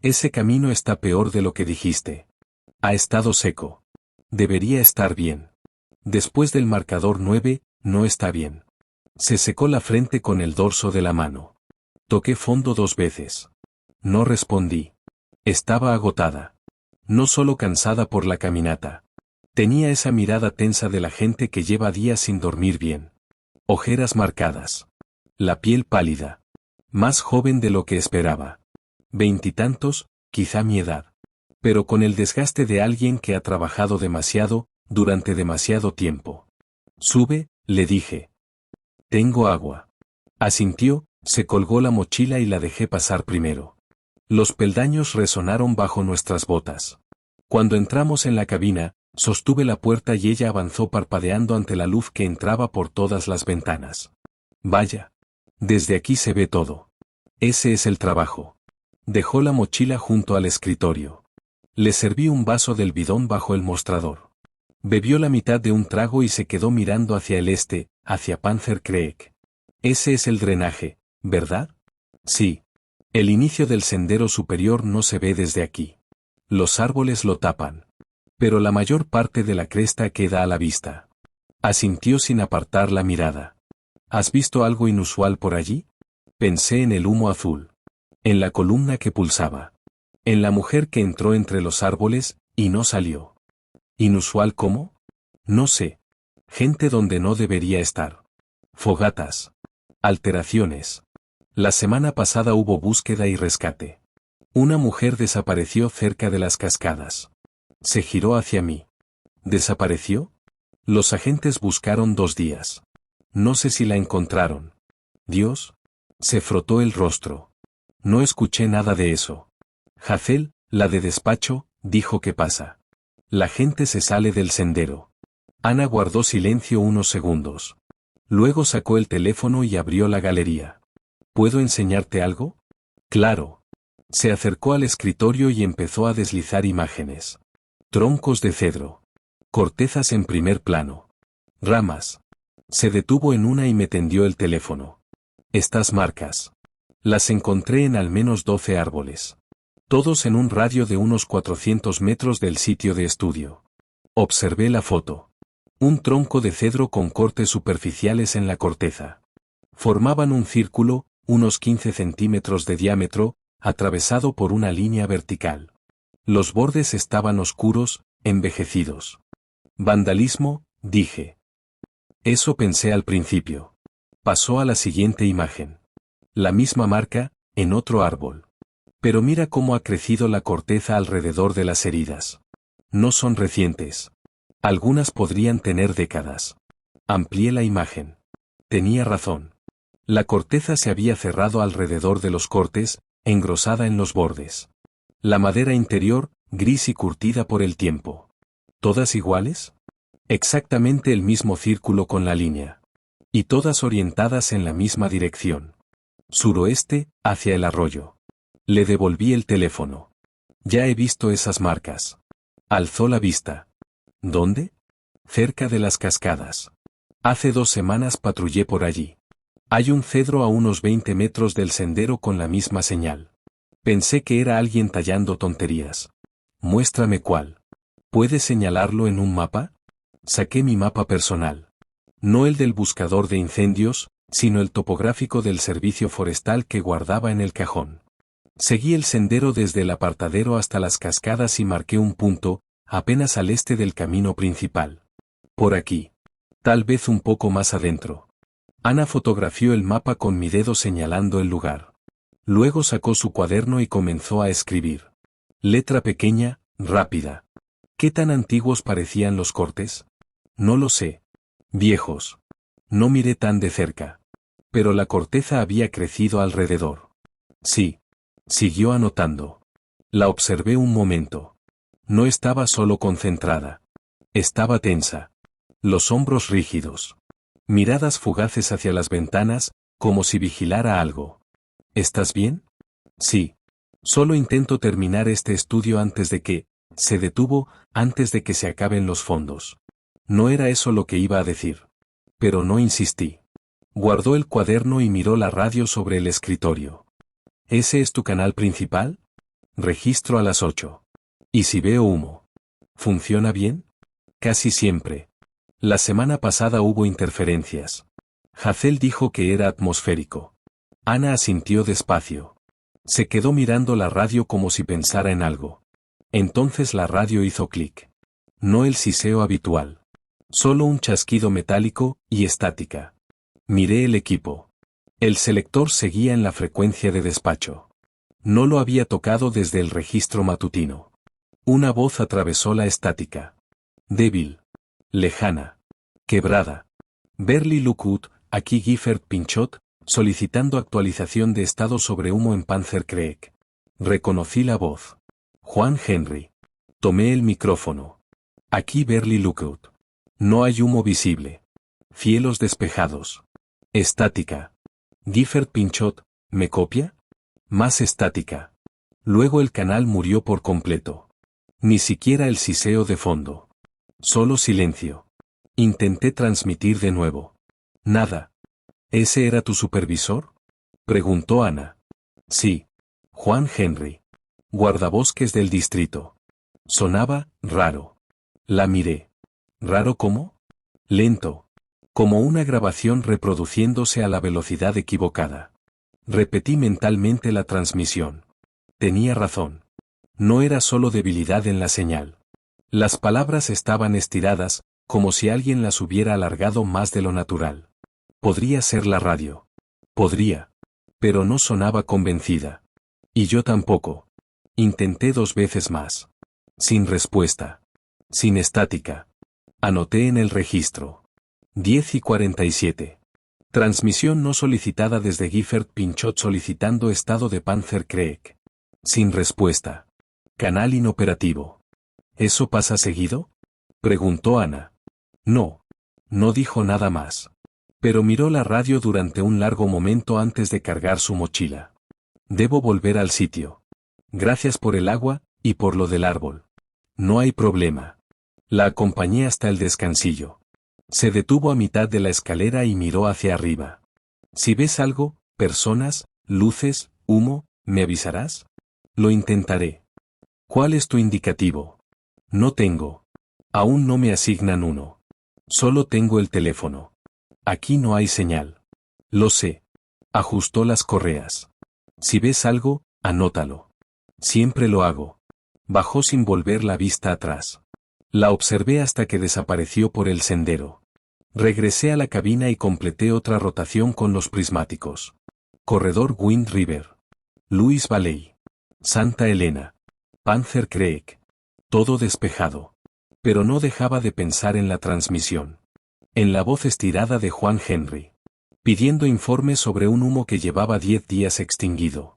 Ese camino está peor de lo que dijiste. Ha estado seco. Debería estar bien. Después del marcador 9, no está bien. Se secó la frente con el dorso de la mano. Toqué fondo 2 veces. No respondí. Estaba agotada. No solo cansada por la caminata. Tenía esa mirada tensa de la gente que lleva días sin dormir bien. Ojeras marcadas. La piel pálida. Más joven de lo que esperaba. 20 y tantos, quizá mi edad. Pero con el desgaste de alguien que ha trabajado demasiado, durante demasiado tiempo. Sube, le dije. Tengo agua. Asintió, se colgó la mochila y la dejé pasar primero. Los peldaños resonaron bajo nuestras botas. Cuando entramos en la cabina, sostuve la puerta y ella avanzó parpadeando ante la luz que entraba por todas las ventanas. Vaya. Desde aquí se ve todo. Ese es el trabajo. Dejó la mochila junto al escritorio. Le serví un vaso del bidón bajo el mostrador. Bebió la mitad de un trago y se quedó mirando hacia el este, hacia Panther Creek. Ese es el drenaje, ¿verdad? Sí. El inicio del sendero superior no se ve desde aquí. Los árboles lo tapan. Pero la mayor parte de la cresta queda a la vista. Asintió sin apartar la mirada. ¿Has visto algo inusual por allí? Pensé en el humo azul. En la columna que pulsaba. En la mujer que entró entre los árboles, y no salió. ¿Inusual cómo? No sé. Gente donde no debería estar. Fogatas. Alteraciones. La semana pasada hubo búsqueda y rescate. Una mujer desapareció cerca de las cascadas. Se giró hacia mí. ¿Desapareció? Los agentes buscaron 2 días. No sé si la encontraron. Dios. Se frotó el rostro. No escuché nada de eso. Hazel, la de despacho, dijo qué pasa. La gente se sale del sendero. Ana guardó silencio unos segundos. Luego sacó el teléfono y abrió la galería. ¿Puedo enseñarte algo? Claro. Se acercó al escritorio y empezó a deslizar imágenes. Troncos de cedro. Cortezas en primer plano. Ramas. Se detuvo en una y me tendió el teléfono. Estas marcas. Las encontré en al menos 12 árboles. Todos en un radio de unos 400 metros del sitio de estudio. Observé la foto. Un tronco de cedro con cortes superficiales en la corteza. Formaban un círculo, unos 15 centímetros de diámetro, atravesado por una línea vertical. Los bordes estaban oscuros, envejecidos. Vandalismo, dije. Eso pensé al principio. Pasó a la siguiente imagen. La misma marca, en otro árbol. Pero mira cómo ha crecido la corteza alrededor de las heridas. No son recientes. Algunas podrían tener décadas. Amplié la imagen. Tenía razón. La corteza se había cerrado alrededor de los cortes, engrosada en los bordes. La madera interior, gris y curtida por el tiempo. ¿Todas iguales? Exactamente el mismo círculo con la línea. Y todas orientadas en la misma dirección. Suroeste, hacia el arroyo. Le devolví el teléfono. Ya he visto esas marcas. Alzó la vista. ¿Dónde? Cerca de las cascadas. Hace 2 semanas patrullé por allí. Hay un cedro a unos 20 metros del sendero con la misma señal. Pensé que era alguien tallando tonterías. Muéstrame cuál. ¿Puedes señalarlo en un mapa? Saqué mi mapa personal. No el del buscador de incendios, sino el topográfico del servicio forestal que guardaba en el cajón. Seguí el sendero desde el apartadero hasta las cascadas y marqué un punto, apenas al este del camino principal. Por aquí. Tal vez un poco más adentro. Ana fotografió el mapa con mi dedo señalando el lugar. Luego sacó su cuaderno y comenzó a escribir. Letra pequeña, rápida. ¿Qué tan antiguos parecían los cortes? No lo sé. Viejos. No miré tan de cerca. Pero la corteza había crecido alrededor. Sí. Siguió anotando. La observé un momento. No estaba solo concentrada. Estaba tensa. Los hombros rígidos. Miradas fugaces hacia las ventanas, como si vigilara algo. ¿Estás bien? Sí. Solo intento terminar este estudio antes de que, se detuvo, antes de que se acaben los fondos. No era eso lo que iba a decir. Pero no insistí. Guardó el cuaderno y miró la radio sobre el escritorio. ¿Ese es tu canal principal? Registro a las 8. ¿Y si veo humo? ¿Funciona bien? Casi siempre. La semana pasada hubo interferencias. Hazel dijo que era atmosférico. Ana asintió despacio. Se quedó mirando la radio como si pensara en algo. Entonces la radio hizo clic. No el siseo habitual. Solo un chasquido metálico y estática. Miré el equipo. El selector seguía en la frecuencia de despacho. No lo había tocado desde el registro matutino. Una voz atravesó la estática. Débil. Lejana. Quebrada. Berly Lukut, aquí Gifford Pinchot, solicitando actualización de estado sobre humo en Panzer Creek. Reconocí la voz. Juan Henry. Tomé el micrófono. Aquí Berly Lukut. No hay humo visible. Cielos despejados. Estática. Gifford Pinchot, ¿me copia? Más estática. Luego el canal murió por completo. Ni siquiera el siseo de fondo. Solo silencio. Intenté transmitir de nuevo. Nada. ¿Ese era tu supervisor? Preguntó Ana. Sí. Juan Henry. Guardabosques del distrito. Sonaba raro. La miré. ¿Raro cómo? Lento. Como una grabación reproduciéndose a la velocidad equivocada. Repetí mentalmente la transmisión. Tenía razón. No era solo debilidad en la señal. Las palabras estaban estiradas, como si alguien las hubiera alargado más de lo natural. Podría ser la radio. Podría. Pero no sonaba convencida. Y yo tampoco. Intenté 2 veces más. Sin respuesta. Sin estática. Anoté en el registro. 10:47. Transmisión no solicitada desde Gifford Pinchot solicitando estado de Panzer Creek. Sin respuesta. Canal inoperativo. ¿Eso pasa seguido? Preguntó Ana. No. No dijo nada más. Pero miró la radio durante un largo momento antes de cargar su mochila. Debo volver al sitio. Gracias por el agua, y por lo del árbol. No hay problema. La acompañé hasta el descansillo. Se detuvo a mitad de la escalera y miró hacia arriba. Si ves algo, personas, luces, humo, ¿me avisarás? Lo intentaré. ¿Cuál es tu indicativo? No tengo. Aún no me asignan uno. Solo tengo el teléfono. Aquí no hay señal. Lo sé. Ajustó las correas. Si ves algo, anótalo. Siempre lo hago. Bajó sin volver la vista atrás. La observé hasta que desapareció por el sendero. Regresé a la cabina y completé otra rotación con los prismáticos. Corredor Wind River. Louis Valley. Santa Elena. Panzer Creek. Todo despejado. Pero no dejaba de pensar en la transmisión. En la voz estirada de Juan Henry. Pidiendo informes sobre un humo que llevaba 10 días extinguido.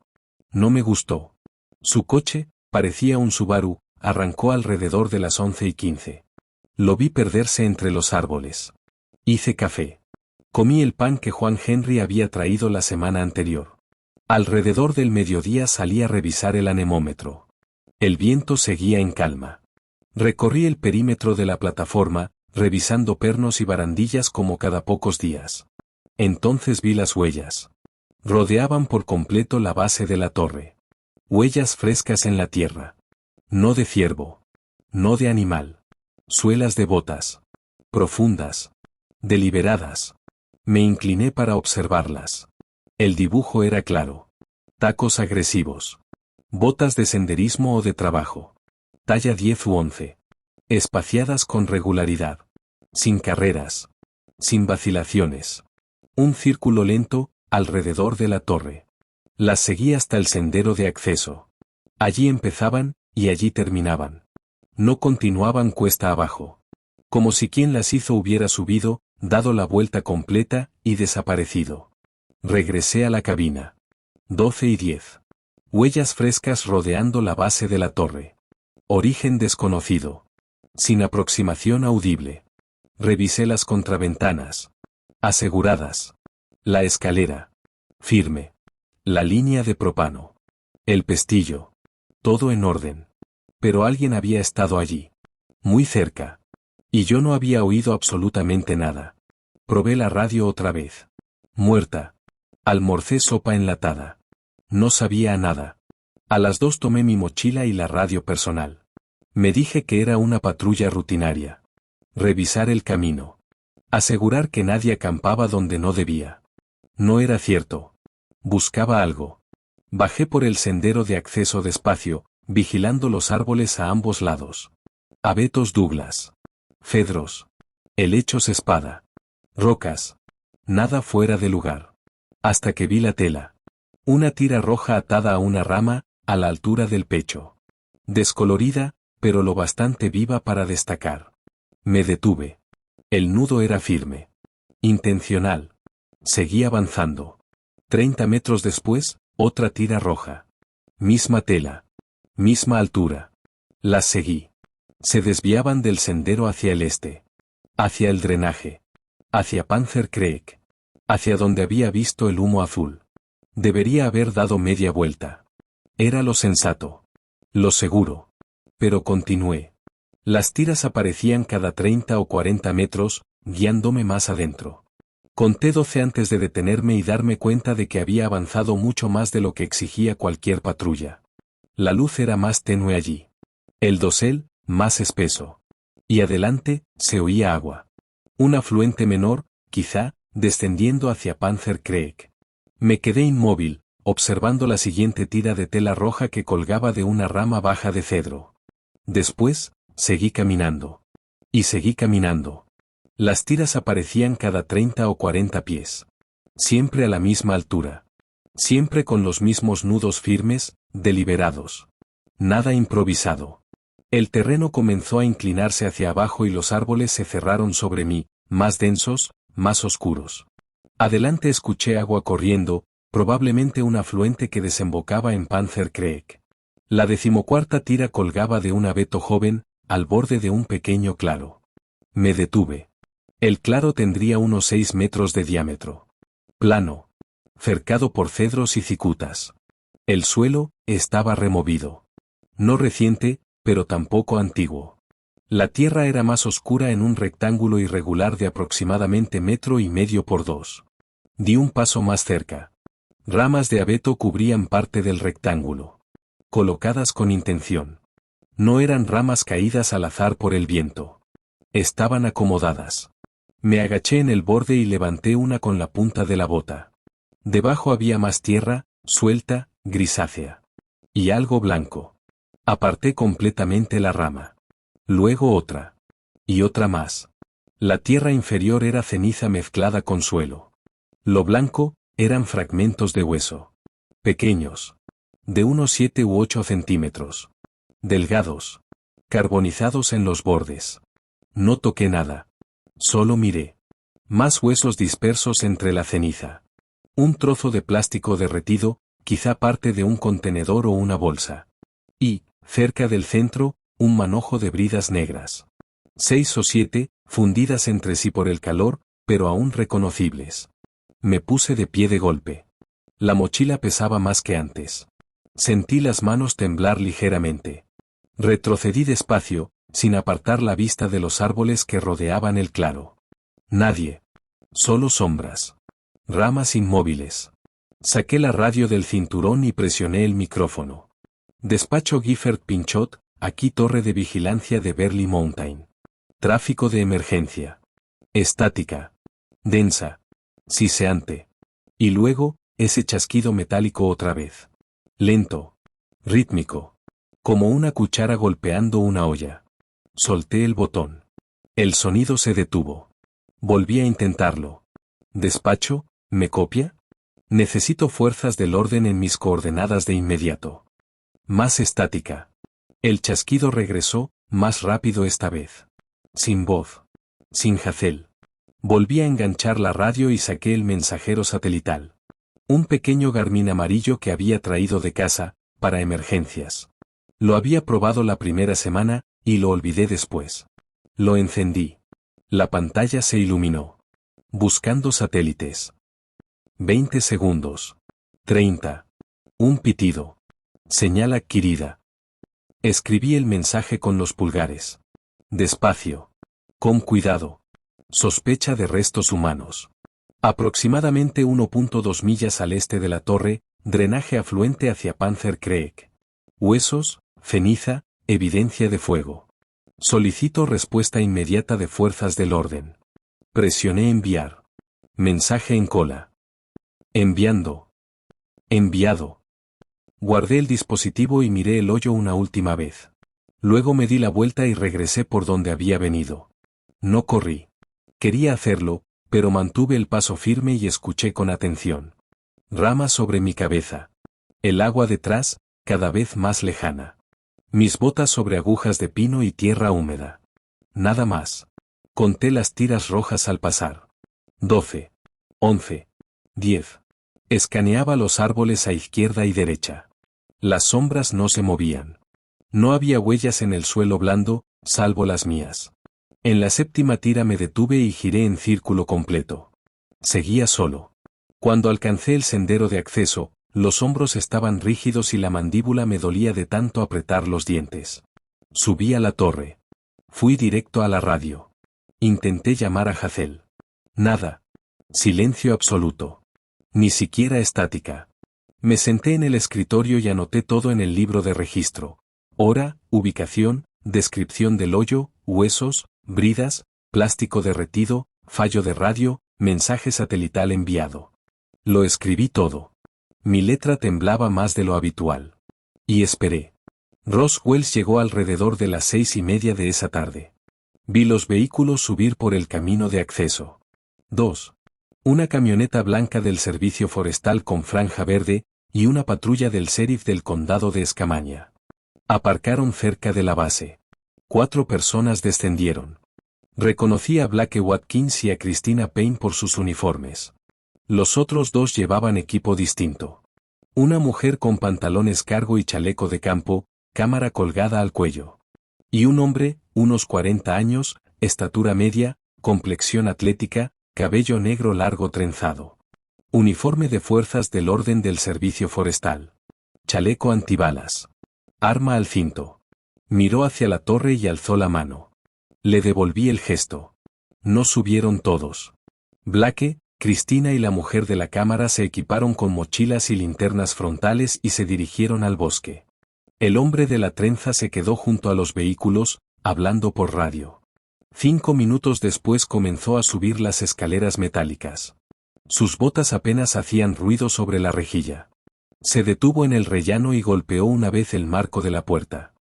No me gustó. Su coche, parecía un Subaru, arrancó alrededor de las 11:15. Lo vi perderse entre los árboles. Hice café. Comí el pan que Juan Henry había traído la semana anterior. Alrededor del mediodía salí a revisar el anemómetro. El viento seguía en calma. Recorrí el perímetro de la plataforma, revisando pernos y barandillas como cada pocos días. Entonces vi las huellas. Rodeaban por completo la base de la torre. Huellas frescas en la tierra. No de ciervo. No de animal. Suelas de botas. Profundas. Deliberadas. Me incliné para observarlas. El dibujo era claro. Tacos agresivos. Botas de senderismo o de trabajo. Talla 10 u 11. Espaciadas con regularidad. Sin carreras. Sin vacilaciones. Un círculo lento, alrededor de la torre. Las seguí hasta el sendero de acceso. Allí empezaban, y allí terminaban. No continuaban cuesta abajo. Como si quien las hizo hubiera subido, dado la vuelta completa, y desaparecido. Regresé a la cabina. 12:10. Huellas frescas rodeando la base de la torre. Origen desconocido. Sin aproximación audible. Revisé las contraventanas. Aseguradas. La escalera. Firme. La línea de propano. El pestillo. Todo en orden. Pero alguien había estado allí. Muy cerca. Y yo no había oído absolutamente nada. Probé la radio otra vez. Muerta. Almorcé sopa enlatada. No sabía a nada. A las 2 tomé mi mochila y la radio personal. Me dije que era una patrulla rutinaria. Revisar el camino. Asegurar que nadie acampaba donde no debía. No era cierto. Buscaba algo. Bajé por el sendero de acceso despacio, vigilando los árboles a ambos lados. Abetos Douglas. Cedros. Helechos espada. Rocas. Nada fuera de lugar. Hasta que vi la tela. Una tira roja atada a una rama, a la altura del pecho. Descolorida, pero lo bastante viva para destacar. Me detuve. El nudo era firme. Intencional. Seguí avanzando. 30 metros después, otra tira roja. Misma tela. Misma altura. Las seguí. Se desviaban del sendero hacia el este. Hacia el drenaje. Hacia Panther Creek. Hacia donde había visto el humo azul. Debería haber dado media vuelta. Era lo sensato. Lo seguro. Pero continué. Las tiras aparecían cada 30 o 40 metros, guiándome más adentro. Conté 12 antes de detenerme y darme cuenta de que había avanzado mucho más de lo que exigía cualquier patrulla. La luz era más tenue allí. El dosel, más espeso. Y adelante, se oía agua. Un afluente menor, quizá, descendiendo hacia Panther Creek. Me quedé inmóvil, observando la siguiente tira de tela roja que colgaba de una rama baja de cedro. Después, seguí caminando. Y seguí caminando. Las tiras aparecían cada 30 o 40 pies. Siempre a la misma altura. Siempre con los mismos nudos firmes, deliberados. Nada improvisado. El terreno comenzó a inclinarse hacia abajo y los árboles se cerraron sobre mí, más densos, más oscuros. Adelante escuché agua corriendo, probablemente un afluente que desembocaba en Panther Creek. La 14ª tira colgaba de un abeto joven, al borde de un pequeño claro. Me detuve. El claro tendría unos 6 metros de diámetro. Plano. Cercado por cedros y cicutas. El suelo, estaba removido. No reciente, pero tampoco antiguo. La tierra era más oscura en un rectángulo irregular de aproximadamente 1,5 metros por 2. Di un paso más cerca. Ramas de abeto cubrían parte del rectángulo. Colocadas con intención. No eran ramas caídas al azar por el viento. Estaban acomodadas. Me agaché en el borde y levanté una con la punta de la bota. Debajo había más tierra, suelta, grisácea. Y algo blanco. Aparté completamente la rama. Luego otra. Y otra más. La tierra inferior era ceniza mezclada con suelo. Lo blanco, eran fragmentos de hueso. Pequeños. De unos 7 u 8 centímetros. Delgados. Carbonizados en los bordes. No toqué nada. Solo miré. Más huesos dispersos entre la ceniza. Un trozo de plástico derretido, quizá parte de un contenedor o una bolsa. Y, cerca del centro, un manojo de bridas negras. 6 o 7, fundidas entre sí por el calor, pero aún reconocibles. Me puse de pie de golpe. La mochila pesaba más que antes. Sentí las manos temblar ligeramente. Retrocedí despacio, sin apartar la vista de los árboles que rodeaban el claro. Nadie. Solo sombras. Ramas inmóviles. Saqué la radio del cinturón y presioné el micrófono. Despacho Gifford Pinchot, aquí torre de vigilancia de Burley Mountain. Tráfico de emergencia. Estática. Densa. Siseante. Y luego, ese chasquido metálico otra vez. Lento. Rítmico. Como una cuchara golpeando una olla. Solté el botón. El sonido se detuvo. Volví a intentarlo. ¿Despacho? ¿Me copia? Necesito fuerzas del orden en mis coordenadas de inmediato. Más estática. El chasquido regresó, más rápido esta vez. Sin voz. Sin hazel. Volví a enganchar la radio y saqué el mensajero satelital. Un pequeño Garmin amarillo que había traído de casa, para emergencias. Lo había probado la primera semana, y lo olvidé después. Lo encendí. La pantalla se iluminó. Buscando satélites. 20 segundos. 30. Un pitido. Señal adquirida. Escribí el mensaje con los pulgares. Despacio. Con cuidado. Sospecha de restos humanos. Aproximadamente 1.2 millas al este de la torre, drenaje afluente hacia Panther Creek. Huesos, ceniza, evidencia de fuego. Solicito respuesta inmediata de fuerzas del orden. Presioné enviar. Mensaje en cola. Enviando. Enviado. Guardé el dispositivo y miré el hoyo una última vez. Luego me di la vuelta y regresé por donde había venido. No corrí. Quería hacerlo, pero mantuve el paso firme y escuché con atención. Ramas sobre mi cabeza. El agua detrás, cada vez más lejana. Mis botas sobre agujas de pino y tierra húmeda. Nada más. Conté las tiras rojas al pasar. 12. 11. 10. Escaneaba los árboles a izquierda y derecha. Las sombras no se movían. No había huellas en el suelo blando, salvo las mías. En la séptima tira me detuve y giré en círculo completo. Seguía solo. Cuando alcancé el sendero de acceso, los hombros estaban rígidos y la mandíbula me dolía de tanto apretar los dientes. Subí a la torre. Fui directo a la radio. Intenté llamar a Hazel. Nada. Silencio absoluto. Ni siquiera estática. Me senté en el escritorio y anoté todo en el libro de registro. Hora, ubicación, descripción del hoyo, huesos, bridas, plástico derretido, fallo de radio, mensaje satelital enviado. Lo escribí todo. Mi letra temblaba más de lo habitual. Y esperé. Ross Wells llegó alrededor de las 6:30 de esa tarde. Vi los vehículos subir por el camino de acceso. 2. Una camioneta blanca del servicio forestal con franja verde, y una patrulla del sheriff del condado de Escamaña. Aparcaron cerca de la base. 4 personas descendieron. Reconocí a Blake Watkins y a Christina Payne por sus uniformes. Los otros 2 llevaban equipo distinto. Una mujer con pantalones cargo y chaleco de campo, cámara colgada al cuello. Y un hombre, unos 40 años, estatura media, complexión atlética, cabello negro largo trenzado. Uniforme de fuerzas del orden del servicio forestal. Chaleco antibalas. Arma al cinto. Miró hacia la torre y alzó la mano. Le devolví el gesto. No subieron todos. Blake, Christina y la mujer de la cámara se equiparon con mochilas y linternas frontales y se dirigieron al bosque. El hombre de la trenza se quedó junto a los vehículos, hablando por radio. 5 minutos después comenzó a subir las escaleras metálicas. Sus botas apenas hacían ruido sobre la rejilla. Se detuvo en el rellano y golpeó una vez el marco de la puerta.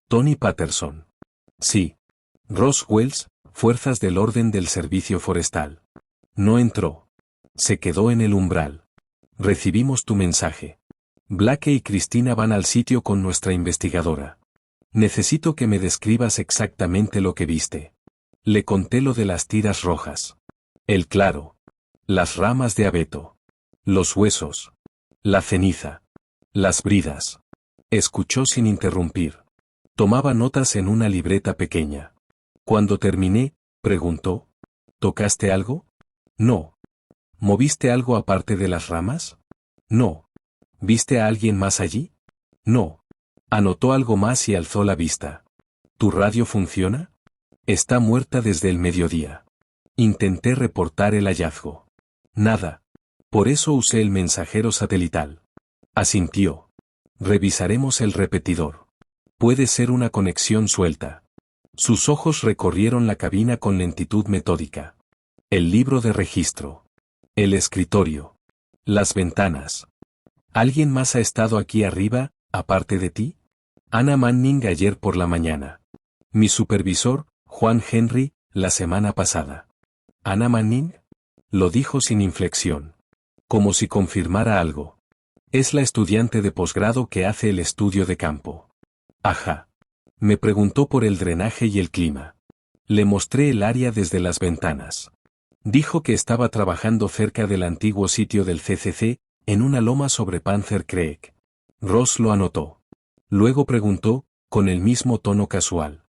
Tony Patterson. Sí. Ross Wells, fuerzas del orden del servicio forestal. No entró. Se quedó en el umbral. Recibimos tu mensaje. Blake y Christina van al sitio con nuestra investigadora. Necesito que me describas exactamente lo que viste. Le conté lo de las tiras rojas. El claro. Las ramas de abeto. Los huesos. La ceniza. Las bridas. Escuchó sin interrumpir. Tomaba notas en una libreta pequeña. Cuando terminé, preguntó. ¿Tocaste algo? No. ¿Moviste algo aparte de las ramas? No. ¿Viste a alguien más allí? No. Anotó algo más y alzó la vista. ¿Tu radio funciona? Está muerta desde el mediodía. Intenté reportar el hallazgo. Nada. Por eso usé el mensajero satelital. Asintió. Revisaremos el repetidor. Puede ser una conexión suelta. Sus ojos recorrieron la cabina con lentitud metódica. El libro de registro. El escritorio. Las ventanas. ¿Alguien más ha estado aquí arriba, aparte de ti? Anna Manning ayer por la mañana. Mi supervisor, Juan Henry, la semana pasada. ¿Anna Manning? Lo dijo sin inflexión. Como si confirmara algo. Es la estudiante de posgrado que hace el estudio de campo. Ajá. Me preguntó por el drenaje y el clima. Le mostré el área desde las ventanas. Dijo que estaba trabajando cerca del antiguo sitio del CCC, en una loma sobre Panther Creek. Ross lo anotó. Luego preguntó, con el mismo tono casual.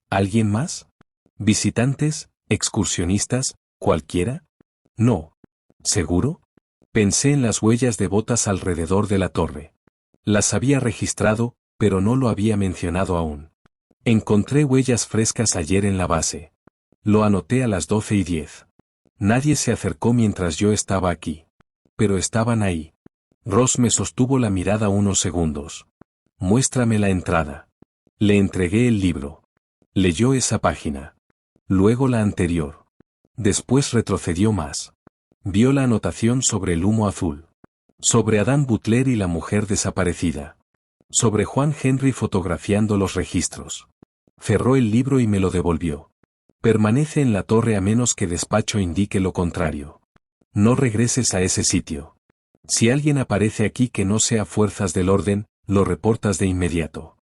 ¿Alguien más? ¿Visitantes, excursionistas, cualquiera? No. ¿Seguro? Pensé en las huellas de botas alrededor de la torre. Las había registrado, pero no lo había mencionado aún. Encontré huellas frescas ayer en la base. Lo anoté a las 12:10. Nadie se acercó mientras yo estaba aquí. Pero estaban ahí. Ross me sostuvo la mirada unos segundos. Muéstrame la entrada. Le entregué el libro. Leyó esa página. Luego la anterior. Después retrocedió más. Vio la anotación sobre el humo azul. Sobre Adán Butler y la mujer desaparecida. Sobre Juan Henry fotografiando los registros. Cerró el libro y me lo devolvió. Permanece en la torre a menos que despacho indique lo contrario. No regreses a ese sitio. Si alguien aparece aquí que no sea fuerzas del orden, lo reportas de inmediato.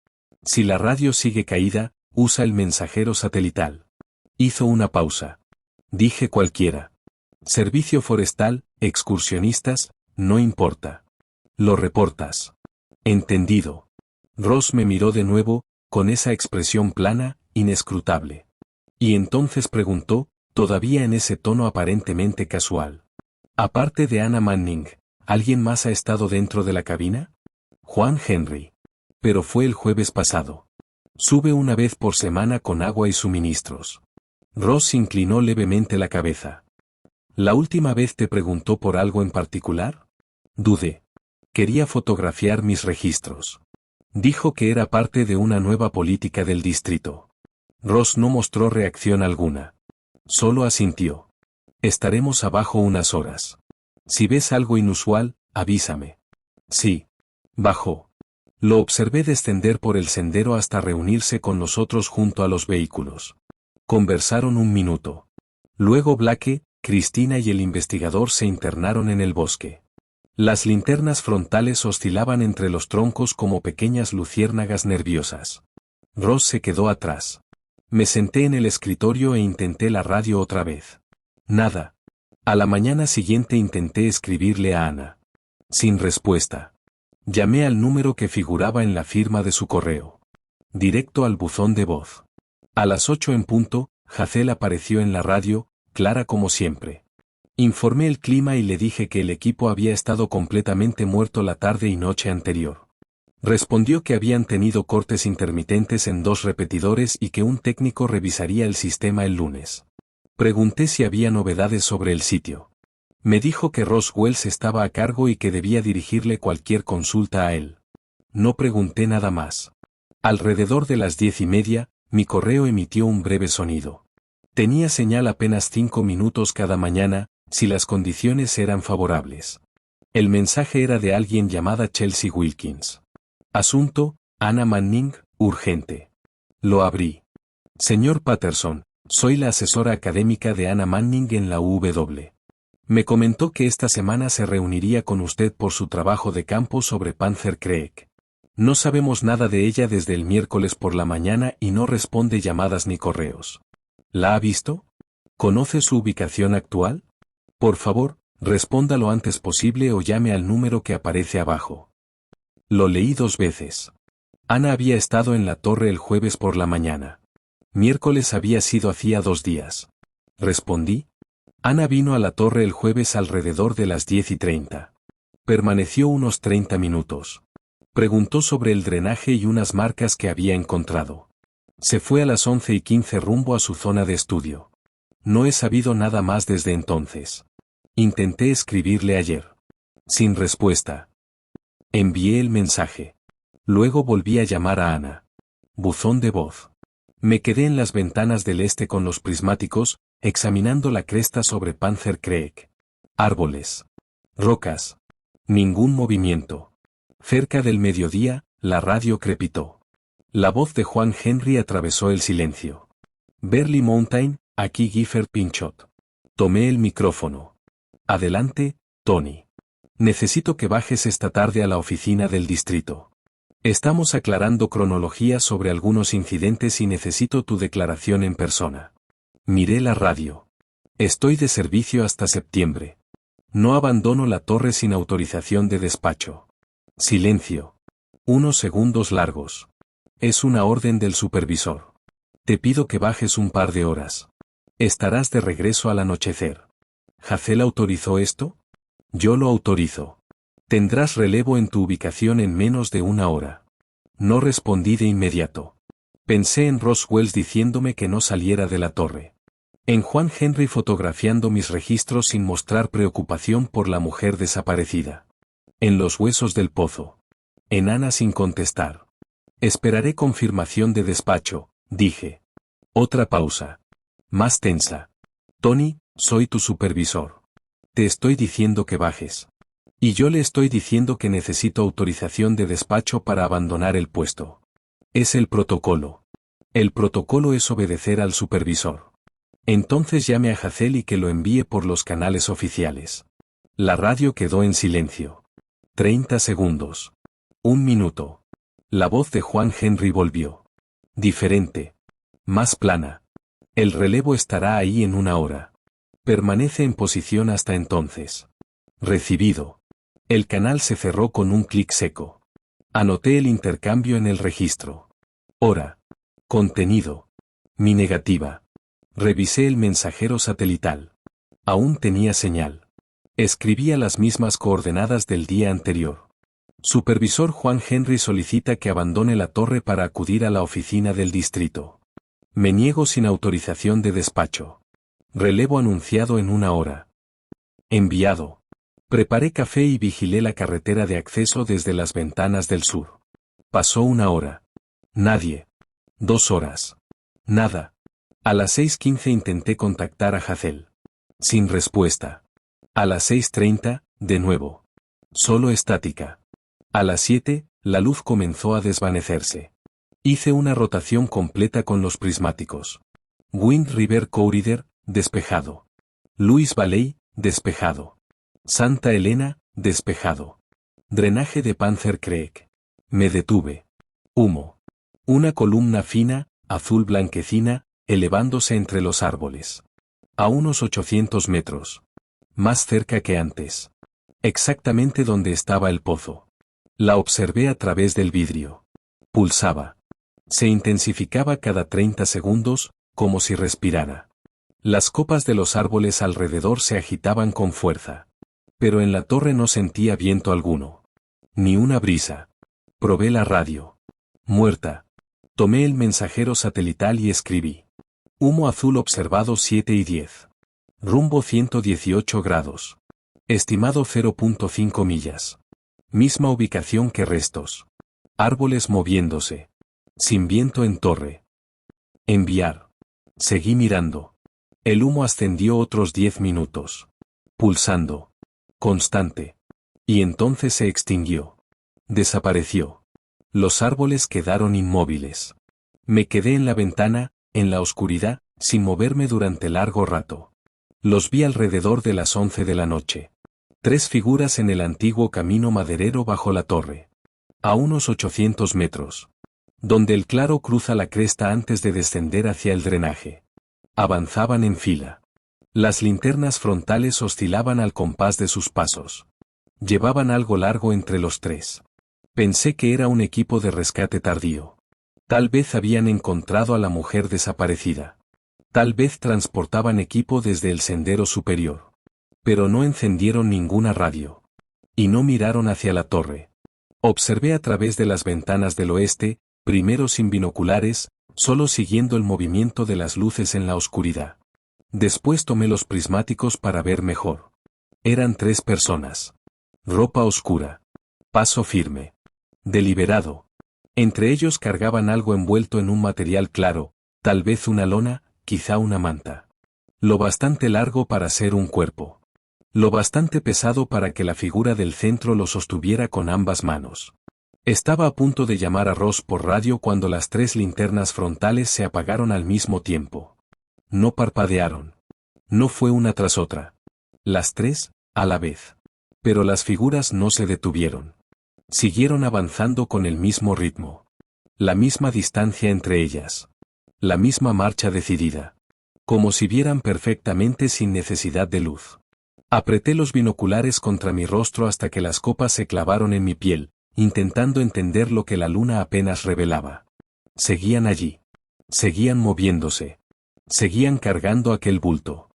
Si la radio sigue caída, usa el mensajero satelital. Hizo una pausa. Dije cualquiera. Servicio forestal, excursionistas, no importa. Lo reportas. Entendido. Ross me miró de nuevo, con esa expresión plana, inescrutable. Y entonces preguntó, todavía en ese tono aparentemente casual. Aparte de Anna Manning, ¿alguien más ha estado dentro de la cabina? Juan Henry. Pero fue el jueves pasado. Sube una vez por semana con agua y suministros. Ross inclinó levemente la cabeza. ¿La última vez te preguntó por algo en particular? Dudé. Quería fotografiar mis registros. Dijo que era parte de una nueva política del distrito. Ross no mostró reacción alguna. Solo asintió. Estaremos abajo unas horas. Si ves algo inusual, avísame. Sí. Bajó. Lo observé descender por el sendero hasta reunirse con nosotros junto a los vehículos. Conversaron un minuto. Luego Blake, Cristina y el investigador se internaron en el bosque. Las linternas frontales oscilaban entre los troncos como pequeñas luciérnagas nerviosas. Ross se quedó atrás. Me senté en el escritorio e intenté la radio otra vez. Nada. A la mañana siguiente intenté escribirle a Ana. Sin respuesta. Llamé al número que figuraba en la firma de su correo. Directo al buzón de voz. A las 8 en punto, Hazel apareció en la radio, clara como siempre. Informé el clima y le dije que el equipo había estado completamente muerto la tarde y noche anterior. Respondió que habían tenido cortes intermitentes en 2 repetidores y que un técnico revisaría el sistema el lunes. Pregunté si había novedades sobre el sitio. Me dijo que Ross Wells estaba a cargo y que debía dirigirle cualquier consulta a él. No pregunté nada más. Alrededor de las 10:30, mi correo emitió un breve sonido. Tenía señal apenas 5 minutos cada mañana, si las condiciones eran favorables. El mensaje era de alguien llamada Chelsea Wilkins. Asunto, Anna Manning, urgente. Lo abrí. Señor Patterson, soy la asesora académica de Anna Manning en la UW. Me comentó que esta semana se reuniría con usted por su trabajo de campo sobre Panther Creek. No sabemos nada de ella desde el miércoles por la mañana y no responde llamadas ni correos. ¿La ha visto? ¿Conoce su ubicación actual? Por favor, responda lo antes posible o llame al número que aparece abajo. Lo leí 2 veces. Ana había estado en la torre el jueves por la mañana. Miércoles había sido hacía 2 días. Respondí. Ana vino a la torre el jueves alrededor de las 10:30. Permaneció unos 30 minutos. Preguntó sobre el drenaje y unas marcas que había encontrado. Se fue a las 11:15 rumbo a su zona de estudio. No he sabido nada más desde entonces. Intenté escribirle ayer. Sin respuesta. Envié el mensaje. Luego volví a llamar a Ana. Buzón de voz. Me quedé en las ventanas del este con los prismáticos, examinando la cresta sobre Panther Creek. Árboles. Rocas. Ningún movimiento. Cerca del mediodía, la radio crepitó. La voz de Juan Henry atravesó el silencio. Burley Mountain, aquí Gifford Pinchot. Tomé el micrófono. Adelante, Tony. Necesito que bajes esta tarde a la oficina del distrito. Estamos aclarando cronología sobre algunos incidentes y necesito tu declaración en persona. Miré la radio. Estoy de servicio hasta septiembre. No abandono la torre sin autorización de despacho. Silencio. Unos segundos largos. Es una orden del supervisor. Te pido que bajes un par de horas. Estarás de regreso al anochecer. ¿Hazel autorizó esto? Yo lo autorizo. Tendrás relevo en tu ubicación en menos de 1 hora. No respondí de inmediato. Pensé en Ross Wells diciéndome que no saliera de la torre. En Juan Henry fotografiando mis registros sin mostrar preocupación por la mujer desaparecida. En los huesos del pozo. En Ana sin contestar. Esperaré confirmación de despacho, dije. Otra pausa. Más tensa. Tony, soy tu supervisor. Te estoy diciendo que bajes. Y yo le estoy diciendo que necesito autorización de despacho para abandonar el puesto. Es el protocolo. El protocolo es obedecer al supervisor. Entonces llame a Hazel y que lo envíe por los canales oficiales. La radio quedó en silencio. 30 segundos. 1 minuto. La voz de Juan Henry volvió. Diferente. Más plana. El relevo estará ahí en 1 hora. Permanece en posición hasta entonces. Recibido. El canal se cerró con un clic seco. Anoté el intercambio en el registro. Hora. Contenido. Mi negativa. Revisé el mensajero satelital. Aún tenía señal. Escribía las mismas coordenadas del día anterior. Supervisor Juan Henry solicita que abandone la torre para acudir a la oficina del distrito. Me niego sin autorización de despacho. Relevo anunciado en 1 hora. Enviado. Preparé café y vigilé la carretera de acceso desde las ventanas del sur. Pasó 1 hora. Nadie. 2 horas. Nada. A las 6:15 intenté contactar a Hazel. Sin respuesta. A las 6:30, de nuevo. Solo estática. A las 7, la luz comenzó a desvanecerse. Hice una rotación completa con los prismáticos. Wind River Corridor, despejado. Louis Valley, despejado. Santa Elena, despejado. Drenaje de Panther Creek. Me detuve. Humo. Una columna fina, azul blanquecina, elevándose entre los árboles. A unos 800 metros. Más cerca que antes. Exactamente donde estaba el pozo. La observé a través del vidrio. Pulsaba. Se intensificaba cada 30 segundos, como si respirara. Las copas de los árboles alrededor se agitaban con fuerza. Pero en la torre no sentía viento alguno. Ni una brisa. Probé la radio. Muerta. Tomé el mensajero satelital y escribí. Humo azul observado 7:10. Rumbo 118 grados. Estimado 0.5 millas. Misma ubicación que restos. Árboles moviéndose. Sin viento en torre. Enviar. Seguí mirando. El humo ascendió otros 10 minutos. Pulsando. Constante. Y entonces se extinguió. Desapareció. Los árboles quedaron inmóviles. Me quedé en la ventana, en la oscuridad, sin moverme durante largo rato. Los vi alrededor de las 11 de la noche. 3 figuras en el antiguo camino maderero bajo la torre. A unos 800 metros. Donde el claro cruza la cresta antes de descender hacia el drenaje. Avanzaban en fila. Las linternas frontales oscilaban al compás de sus pasos. Llevaban algo largo entre los 3. Pensé que era un equipo de rescate tardío. Tal vez habían encontrado a la mujer desaparecida. Tal vez transportaban equipo desde el sendero superior. Pero no encendieron ninguna radio. Y no miraron hacia la torre. Observé a través de las ventanas del oeste, primero sin binoculares, solo siguiendo el movimiento de las luces en la oscuridad. Después tomé los prismáticos para ver mejor. Eran 3 personas. Ropa oscura. Paso firme. Deliberado. Entre ellos cargaban algo envuelto en un material claro, tal vez una lona, quizá una manta. Lo bastante largo para ser un cuerpo. Lo bastante pesado para que la figura del centro lo sostuviera con ambas manos. Estaba a punto de llamar a Ross por radio cuando las 3 linternas frontales se apagaron al mismo tiempo. No parpadearon. No fue una tras otra. Las 3, a la vez. Pero las figuras no se detuvieron. Siguieron avanzando con el mismo ritmo. La misma distancia entre ellas. La misma marcha decidida. Como si vieran perfectamente sin necesidad de luz. Apreté los binoculares contra mi rostro hasta que las copas se clavaron en mi piel, intentando entender lo que la luna apenas revelaba. Seguían allí. Seguían moviéndose. Seguían cargando aquel bulto.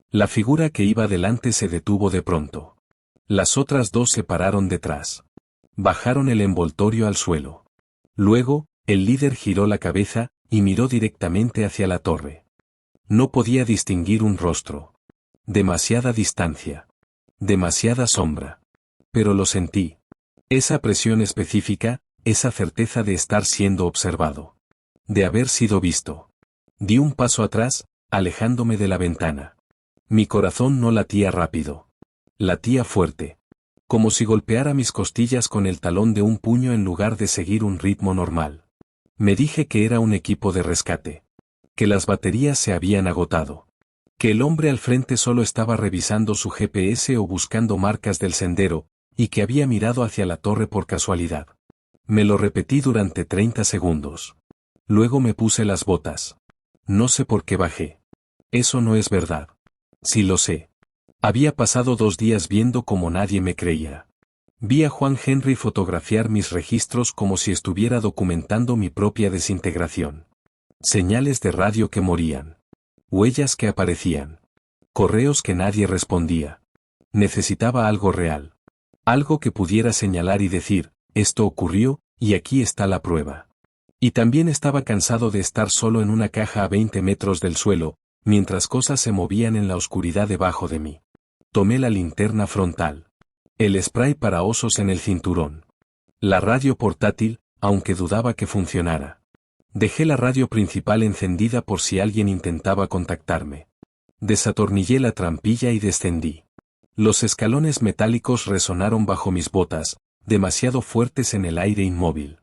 La figura que iba delante se detuvo de pronto. Las otras 2 se pararon detrás. Bajaron el envoltorio al suelo. Luego, el líder giró la cabeza, y miró directamente hacia la torre. No podía distinguir un rostro. Demasiada distancia. Demasiada sombra. Pero lo sentí. Esa presión específica, esa certeza de estar siendo observado. De haber sido visto. Di un paso atrás, alejándome de la ventana. Mi corazón no latía rápido. Latía fuerte. Como si golpeara mis costillas con el talón de un puño en lugar de seguir un ritmo normal. Me dije que era un equipo de rescate. Que las baterías se habían agotado. Que el hombre al frente solo estaba revisando su GPS o buscando marcas del sendero, y que había mirado hacia la torre por casualidad. Me lo repetí durante 30 segundos. Luego me puse las botas. No sé por qué bajé. Eso no es verdad. Sí lo sé. Había pasado 2 días viendo como nadie me creía. Vi a Juan Henry fotografiar mis registros como si estuviera documentando mi propia desintegración. Señales de radio que morían. Huellas que aparecían. Correos que nadie respondía. Necesitaba algo real. Algo que pudiera señalar y decir, esto ocurrió, y aquí está la prueba. Y también estaba cansado de estar solo en una caja a 20 metros del suelo, mientras cosas se movían en la oscuridad debajo de mí. Tomé la linterna frontal. El spray para osos en el cinturón. La radio portátil, aunque dudaba que funcionara. Dejé la radio principal encendida por si alguien intentaba contactarme. Desatornillé la trampilla y descendí. Los escalones metálicos resonaron bajo mis botas, demasiado fuertes en el aire inmóvil.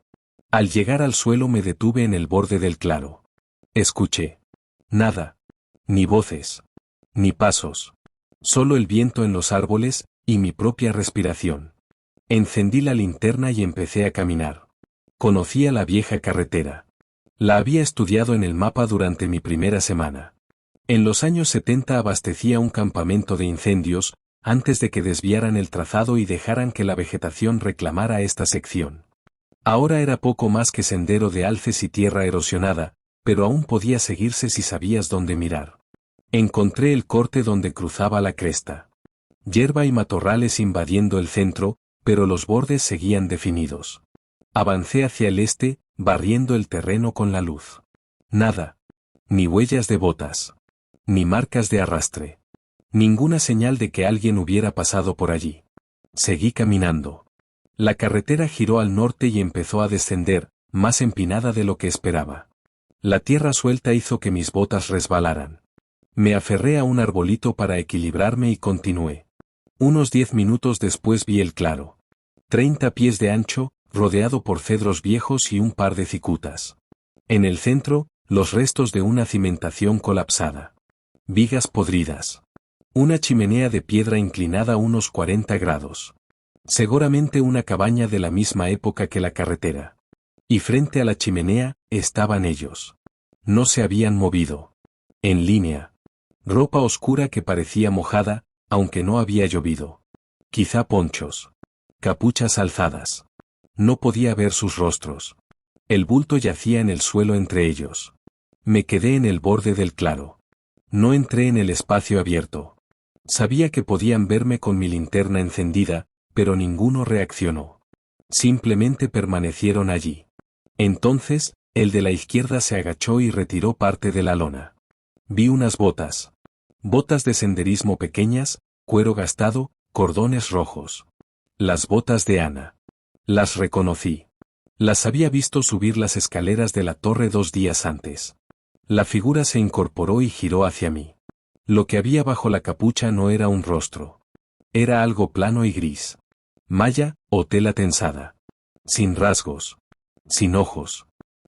Al llegar al suelo me detuve en el borde del claro. Escuché. Nada. Ni voces. Ni pasos. Solo el viento en los árboles, y mi propia respiración. Encendí la linterna y empecé a caminar. Conocía la vieja carretera. La había estudiado en el mapa durante mi primera semana. En los años 70 abastecía un campamento de incendios, antes de que desviaran el trazado y dejaran que la vegetación reclamara esta sección. Ahora era poco más que sendero de alces y tierra erosionada, pero aún podía seguirse si sabías dónde mirar. Encontré el corte donde cruzaba la cresta. Hierba y matorrales invadiendo el centro, pero los bordes seguían definidos. Avancé hacia el este, barriendo el terreno con la luz. Nada. Ni huellas de botas. Ni marcas de arrastre. Ninguna señal de que alguien hubiera pasado por allí. Seguí caminando. La carretera giró al norte y empezó a descender, más empinada de lo que esperaba. La tierra suelta hizo que mis botas resbalaran. Me aferré a un arbolito para equilibrarme y continué. Unos 10 minutos después vi el claro. 30 pies de ancho, rodeado por cedros viejos y un par de cicutas. En el centro, los restos de una cimentación colapsada. Vigas podridas. Una chimenea de piedra inclinada a unos 40 grados. Seguramente una cabaña de la misma época que la carretera. Y frente a la chimenea, estaban ellos. No se habían movido. En línea. Ropa oscura que parecía mojada, aunque no había llovido. Quizá ponchos. Capuchas alzadas. No podía ver sus rostros. El bulto yacía en el suelo entre ellos. Me quedé en el borde del claro. No entré en el espacio abierto. Sabía que podían verme con mi linterna encendida, pero ninguno reaccionó. Simplemente permanecieron allí. Entonces, el de la izquierda se agachó y retiró parte de la lona. Vi unas botas. Botas de senderismo pequeñas, cuero gastado, cordones rojos. Las botas de Ana. Las reconocí. Las había visto subir las escaleras de la torre 2 días antes. La figura se incorporó y giró hacia mí. Lo que había bajo la capucha no era un rostro. Era algo plano y gris. Malla, o tela tensada. Sin rasgos. Sin ojos.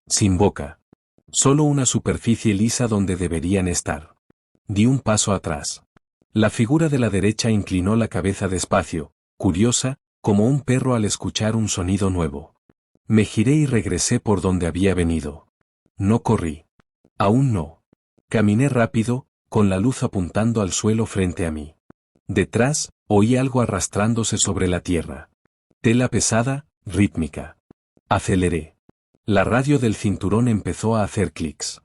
Sin boca. Solo una superficie lisa donde deberían estar. Di un paso atrás. La figura de la derecha inclinó la cabeza despacio, curiosa, como un perro al escuchar un sonido nuevo. Me giré y regresé por donde había venido. No corrí. Aún no. Caminé rápido, con la luz apuntando al suelo frente a mí. Detrás, oí algo arrastrándose sobre la tierra. Tela pesada, rítmica. Aceleré. La radio del cinturón empezó a hacer clics.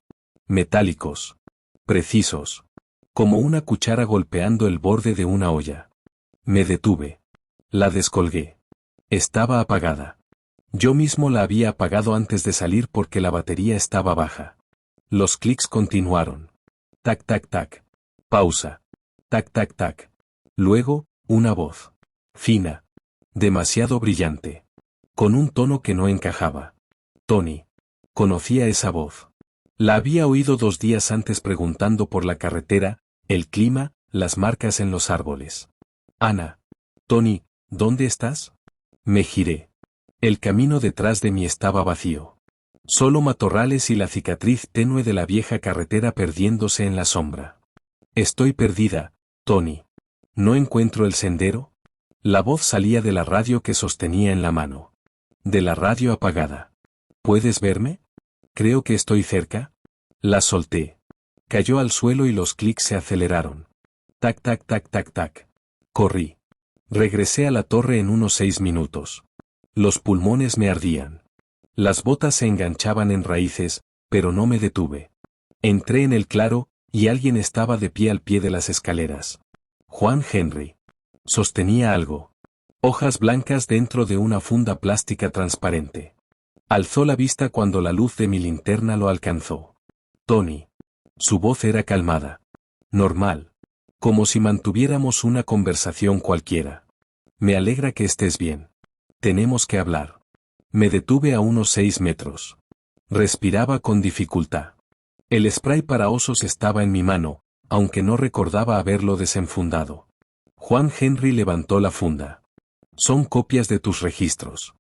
Metálicos. Precisos. Como una cuchara golpeando el borde de una olla. Me detuve. La descolgué. Estaba apagada. Yo mismo la había apagado antes de salir porque la batería estaba baja. Los clics continuaron. Tac, tac, tac. Pausa. Tac, tac, tac. Luego, una voz. Fina. Demasiado brillante. Con un tono que no encajaba. Tony. Conocía esa voz. La había oído 2 días antes preguntando por la carretera, el clima, las marcas en los árboles. Ana. Tony, ¿dónde estás? Me giré. El camino detrás de mí estaba vacío. Solo matorrales y la cicatriz tenue de la vieja carretera perdiéndose en la sombra. Estoy perdida, Tony. ¿No encuentro el sendero? La voz salía de la radio que sostenía en la mano. De la radio apagada. ¿Puedes verme? Creo que estoy cerca. La solté. Cayó al suelo y los clics se aceleraron. Tac, tac, tac, tac, tac. Corrí. Regresé a la torre en unos 6 minutos. Los pulmones me ardían. Las botas se enganchaban en raíces, pero no me detuve. Entré en el claro, y alguien estaba de pie al pie de las escaleras. Juan Henry. Sostenía algo. Hojas blancas dentro de una funda plástica transparente. Alzó la vista cuando la luz de mi linterna lo alcanzó. Tony. Su voz era calmada. Normal. Como si mantuviéramos una conversación cualquiera. Me alegra que estés bien. Tenemos que hablar. Me detuve a unos 6 metros. Respiraba con dificultad. El spray para osos estaba en mi mano, aunque no recordaba haberlo desenfundado. Juan Henry levantó la funda. Son copias de tus registros.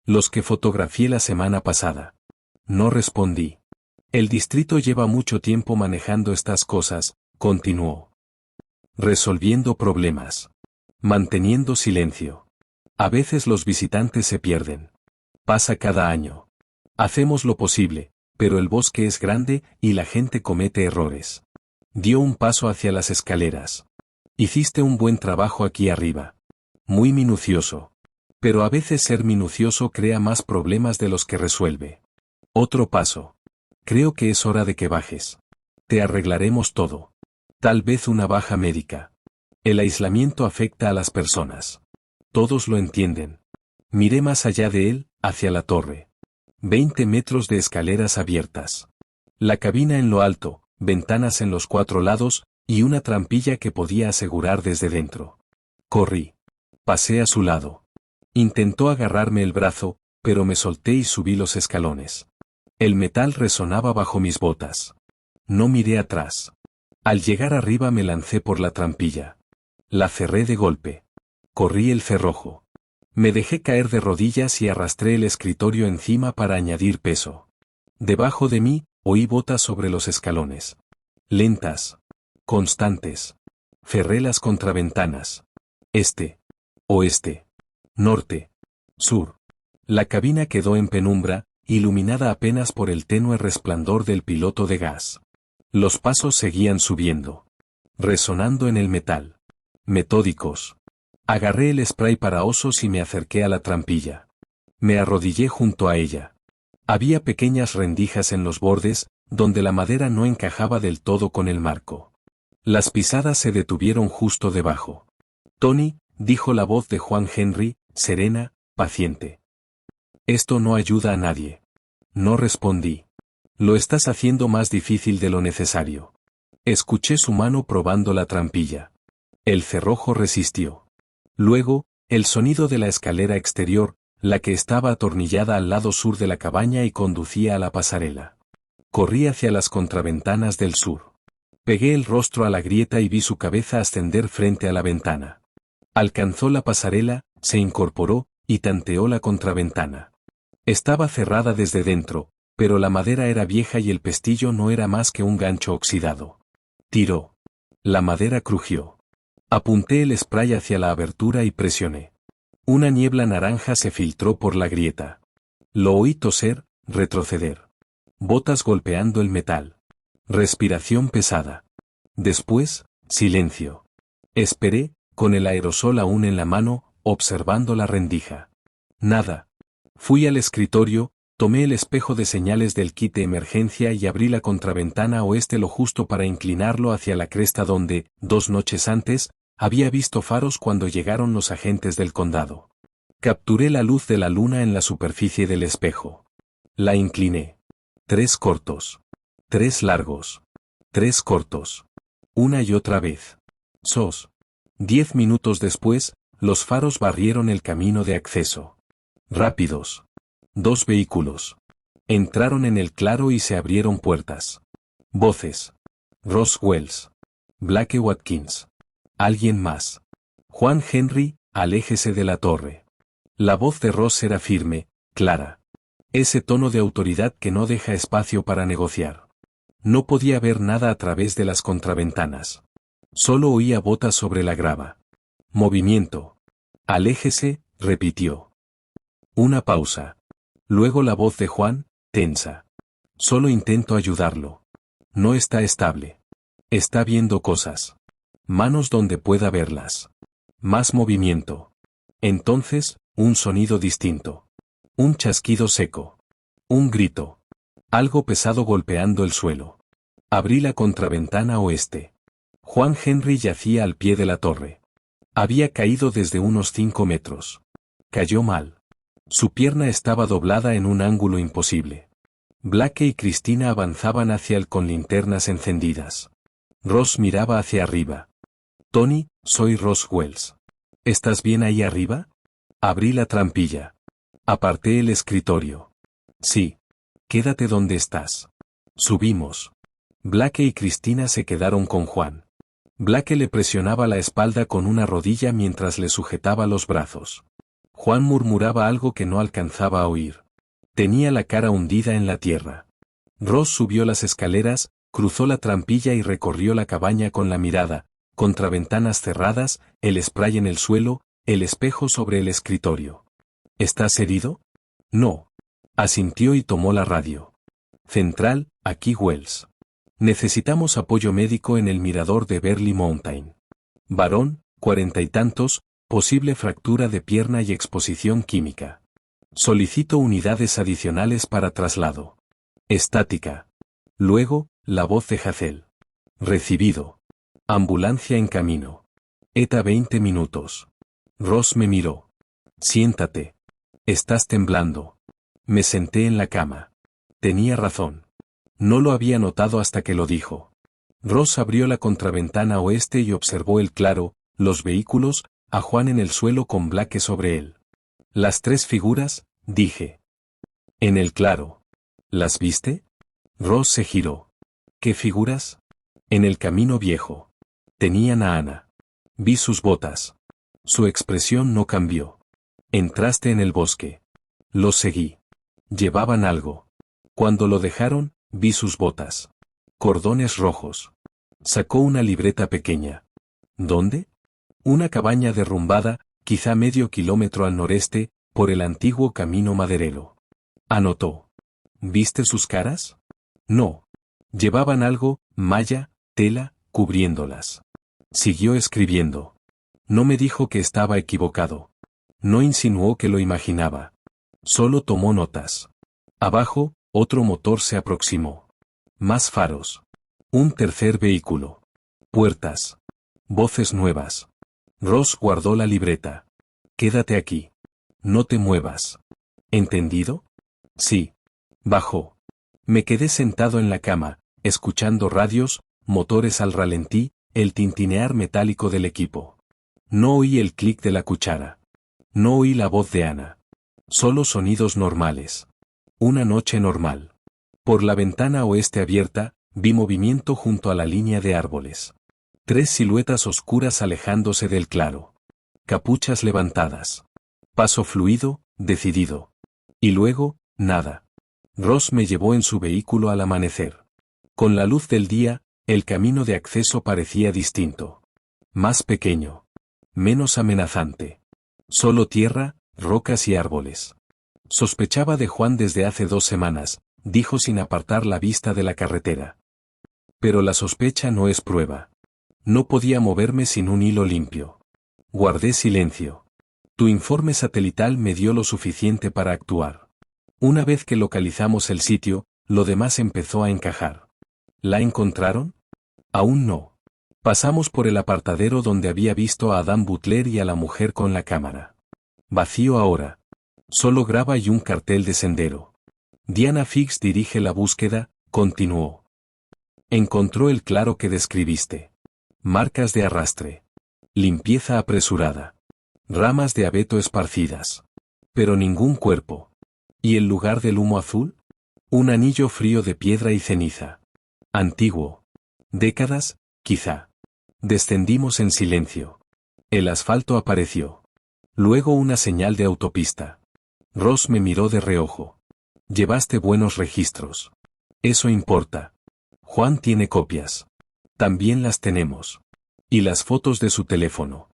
Los que fotografié la semana pasada. No respondí. El distrito lleva mucho tiempo manejando estas cosas, continuó. Resolviendo problemas. Manteniendo silencio. A veces los visitantes se pierden. Pasa cada año. Hacemos lo posible, pero el bosque es grande y la gente comete errores. Dio un paso hacia las escaleras. Hiciste un buen trabajo aquí arriba. Muy minucioso. Pero a veces ser minucioso crea más problemas de los que resuelve. Otro paso. Creo que es hora de que bajes. Te arreglaremos todo. Tal vez una baja médica. El aislamiento afecta a las personas. Todos lo entienden. Miré más allá de él, hacia la torre. 20 metros de escaleras abiertas. La cabina en lo alto, ventanas en los 4 lados, y una trampilla que podía asegurar desde dentro. Corrí. Pasé a su lado. Intentó agarrarme el brazo, pero me solté y subí los escalones. El metal resonaba bajo mis botas. No miré atrás. Al llegar arriba me lancé por la trampilla. La cerré de golpe. Corrí el cerrojo. Me dejé caer de rodillas y arrastré el escritorio encima para añadir peso. Debajo de mí, oí botas sobre los escalones. Lentas. Constantes. Cerré las contraventanas. Este. Oeste. Norte. Sur. La cabina quedó en penumbra, iluminada apenas por el tenue resplandor del piloto de gas. Los pasos seguían subiendo. Resonando en el metal. Metódicos. Agarré el spray para osos y me acerqué a la trampilla. Me arrodillé junto a ella. Había pequeñas rendijas en los bordes, donde la madera no encajaba del todo con el marco. Las pisadas se detuvieron justo debajo. Tony, dijo la voz de Juan Henry, serena, paciente. Esto no ayuda a nadie. No respondí. Lo estás haciendo más difícil de lo necesario. Escuché su mano probando la trampilla. El cerrojo resistió. Luego, el sonido de la escalera exterior, la que estaba atornillada al lado sur de la cabaña y conducía a la pasarela. Corrí hacia las contraventanas del sur. Pegué el rostro a la grieta y vi su cabeza ascender frente a la ventana. Alcanzó la pasarela, se incorporó, y tanteó la contraventana. Estaba cerrada desde dentro, pero la madera era vieja y el pestillo no era más que un gancho oxidado. Tiró. La madera crujió. Apunté el spray hacia la abertura y presioné. Una niebla naranja se filtró por la grieta. Lo oí toser, retroceder. Botas golpeando el metal. Respiración pesada. Después, silencio. Esperé, con el aerosol aún en la mano, observando la rendija. Nada. Fui al escritorio, tomé el espejo de señales del kit de emergencia y abrí la contraventana oeste lo justo para inclinarlo hacia la cresta donde, 2 noches antes, había visto faros cuando llegaron los agentes del condado. Capturé la luz de la luna en la superficie del espejo. La incliné. 3 cortos. 3 largos. 3 cortos. Una y otra vez. 10 minutos después, los faros barrieron el camino de acceso. Rápidos. 2 vehículos. Entraron en el claro y se abrieron puertas. Voces. Ross Wells. Blake Watkins. Alguien más. Juan Henry, aléjese de la torre. La voz de Ross era firme, clara. Ese tono de autoridad que no deja espacio para negociar. No podía ver nada a través de las contraventanas. Solo oía botas sobre la grava. Movimiento. Aléjese, repitió. Una pausa. Luego la voz de Juan, tensa. Solo intento ayudarlo. No está estable. Está viendo cosas. Manos donde pueda verlas. Más movimiento. Entonces, un sonido distinto. Un chasquido seco. Un grito. Algo pesado golpeando el suelo. Abrí la contraventana oeste. Juan Henry yacía al pie de la torre. Había caído desde unos 5 metros. Cayó mal. Su pierna estaba doblada en un ángulo imposible. Blake y Cristina avanzaban hacia él con linternas encendidas. Ross miraba hacia arriba. Tony, soy Ross Wells. ¿Estás bien ahí arriba? Abrí la trampilla. Aparté el escritorio. Sí. Quédate donde estás. Subimos. Blake y Cristina se quedaron con Juan. Blake le presionaba la espalda con una rodilla mientras le sujetaba los brazos. Juan murmuraba algo que no alcanzaba a oír. Tenía la cara hundida en la tierra. Ross subió las escaleras, cruzó la trampilla y recorrió la cabaña con la mirada, contraventanas cerradas, el spray en el suelo, el espejo sobre el escritorio. ¿Estás herido? No. Asintió y tomó la radio. Central, aquí Wells. Necesitamos apoyo médico en el mirador de Berly Mountain. Varón, 40 y tantos, posible fractura de pierna y exposición química. Solicito unidades adicionales para traslado. Estática. Luego, la voz de Hazel. Recibido. Ambulancia en camino. ETA 20 minutos. Ross me miró. Siéntate. Estás temblando. Me senté en la cama. Tenía razón. No lo había notado hasta que lo dijo. Ross abrió la contraventana oeste y observó el claro, los vehículos, a Juan en el suelo con Blake sobre él. Las 3 figuras, dije. En el claro. ¿Las viste? Ross se giró. ¿Qué figuras? En el camino viejo. Tenían a Ana. Vi sus botas. Su expresión no cambió. Entraste en el bosque. Los seguí. Llevaban algo. Cuando lo dejaron, vi sus botas. Cordones rojos. Sacó una libreta pequeña. ¿Dónde? Una cabaña derrumbada, quizá medio kilómetro al noreste, por el antiguo camino maderero. Anotó. ¿Viste sus caras? No. Llevaban algo, malla, tela, cubriéndolas. Siguió escribiendo. No me dijo que estaba equivocado. No insinuó que lo imaginaba. Solo tomó notas. Abajo, otro motor se aproximó. Más faros. Un tercer vehículo. Puertas. Voces nuevas. Ross guardó la libreta. Quédate aquí. No te muevas. ¿Entendido? Sí. Bajó. Me quedé sentado en la cama, escuchando radios, motores al ralentí, el tintinear metálico del equipo. No oí el clic de la cuchara. No oí la voz de Ana. Solo sonidos normales. Una noche normal. Por la ventana oeste abierta, vi movimiento junto a la línea de árboles. 3 siluetas oscuras alejándose del claro. Capuchas levantadas. Paso fluido, decidido. Y luego, nada. Ross me llevó en su vehículo al amanecer. Con la luz del día, el camino de acceso parecía distinto. Más pequeño. Menos amenazante. Solo tierra, rocas y árboles. Sospechaba de Juan desde hace 2 semanas, dijo sin apartar la vista de la carretera. Pero la sospecha no es prueba. No podía moverme sin un hilo limpio. Guardé silencio. Tu informe satelital me dio lo suficiente para actuar. Una vez que localizamos el sitio, lo demás empezó a encajar. ¿La encontraron? Aún no. Pasamos por el apartadero donde había visto a Adam Butler y a la mujer con la cámara. Vacío ahora. Solo grava y un cartel de sendero. Diana Fix dirige la búsqueda, continuó. Encontró el claro que describiste. Marcas de arrastre. Limpieza apresurada. Ramas de abeto esparcidas. Pero ningún cuerpo. ¿Y el lugar del humo azul? Un anillo frío de piedra y ceniza. Antiguo. Décadas, quizá. Descendimos en silencio. El asfalto apareció. Luego una señal de autopista. Ross me miró de reojo. Llevaste buenos registros. Eso importa. Juan tiene copias. También las tenemos. Y las fotos de su teléfono.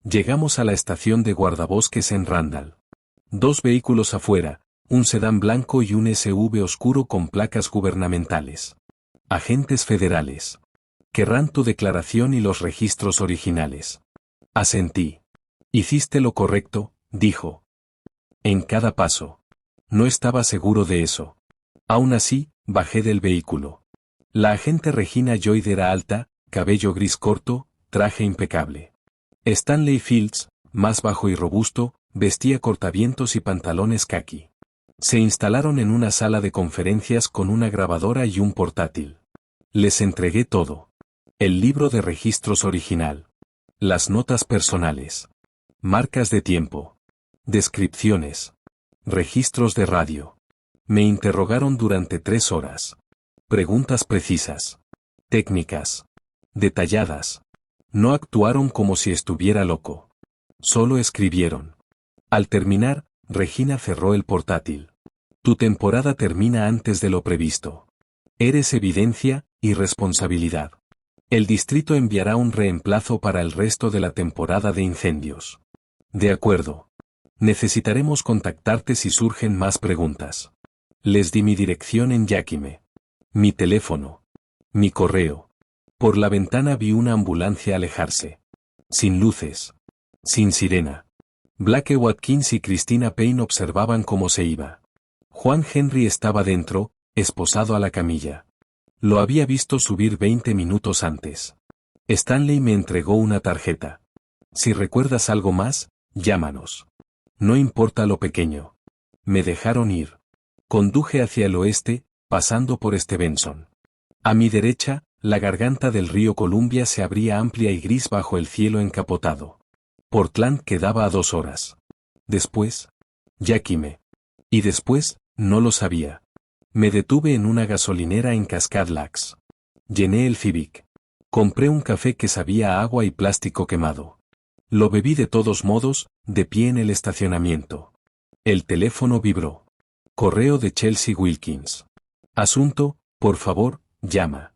Llegamos a la estación de guardabosques en Randall. 2 vehículos afuera, un sedán blanco y un SUV oscuro con placas gubernamentales. Agentes federales. Querrán tu declaración y los registros originales. Asentí. Hiciste lo correcto, dijo. En cada paso. No estaba seguro de eso. Aún así, bajé del vehículo. La agente Regina Lloyd era alta, cabello gris corto, traje impecable. Stanley Fields, más bajo y robusto, vestía cortavientos y pantalones caqui. Se instalaron en una sala de conferencias con una grabadora y un portátil. Les entregué todo. El libro de registros original. Las notas personales. Marcas de tiempo. Descripciones. Registros de radio. Me interrogaron durante 3 horas. Preguntas precisas. Técnicas. Detalladas. No actuaron como si estuviera loco. Solo escribieron. Al terminar, Regina cerró el portátil. Tu temporada termina antes de lo previsto. Eres evidencia y responsabilidad. El distrito enviará un reemplazo para el resto de la temporada de incendios. De acuerdo. Necesitaremos contactarte si surgen más preguntas. Les di mi dirección en Yakime. Mi teléfono. Mi correo. Por la ventana vi una ambulancia alejarse. Sin luces. Sin sirena. Blake Watkins y Christina Payne observaban cómo se iba. Juan Henry estaba dentro, esposado a la camilla. Lo había visto subir 20 minutos antes. Stanley me entregó una tarjeta. Si recuerdas algo más, llámanos. No importa lo pequeño. Me dejaron ir. Conduje hacia el oeste, pasando por Stevenson. A mi derecha, la garganta del río Columbia se abría amplia y gris bajo el cielo encapotado. Portland quedaba a 2 horas. Después, Yakime. Y después, no lo sabía. Me detuve en una gasolinera en Cascade Lakes. Llené el Civic. Compré un café que sabía a agua y plástico quemado. Lo bebí de todos modos, de pie en el estacionamiento. El teléfono vibró. Correo de Chelsea Wilkins. Asunto, por favor, llama.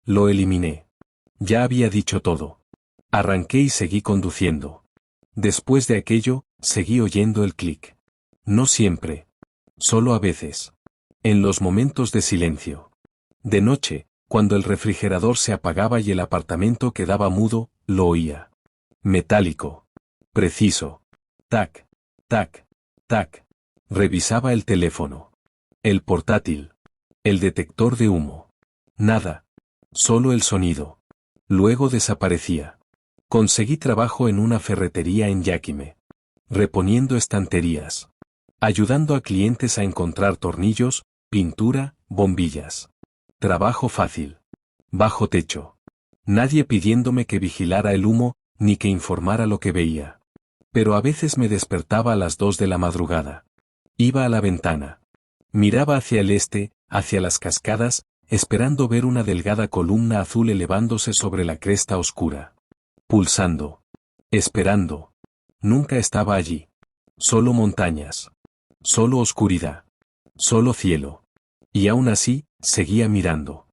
Lo eliminé. Ya había dicho todo. Arranqué y seguí conduciendo. Después de aquello, seguí oyendo el clic. No siempre. Solo a veces. En los momentos de silencio. De noche, cuando el refrigerador se apagaba y el apartamento quedaba mudo, lo oía. Metálico. Preciso. Tac, tac, tac. Revisaba el teléfono. El portátil. El detector de humo. Nada. Solo el sonido. Luego desaparecía. Conseguí trabajo en una ferretería en Yakime. Reponiendo estanterías. Ayudando a clientes a encontrar tornillos, pintura, bombillas. Trabajo fácil. Bajo techo. Nadie pidiéndome que vigilara el humo, ni que informara lo que veía. Pero a veces me despertaba a las 2 de la madrugada. Iba a la ventana. Miraba hacia el este, hacia las cascadas, esperando ver una delgada columna azul elevándose sobre la cresta oscura. Pulsando. Esperando. Nunca estaba allí. Solo montañas. Solo oscuridad. Solo cielo. Y aún así, seguía mirando.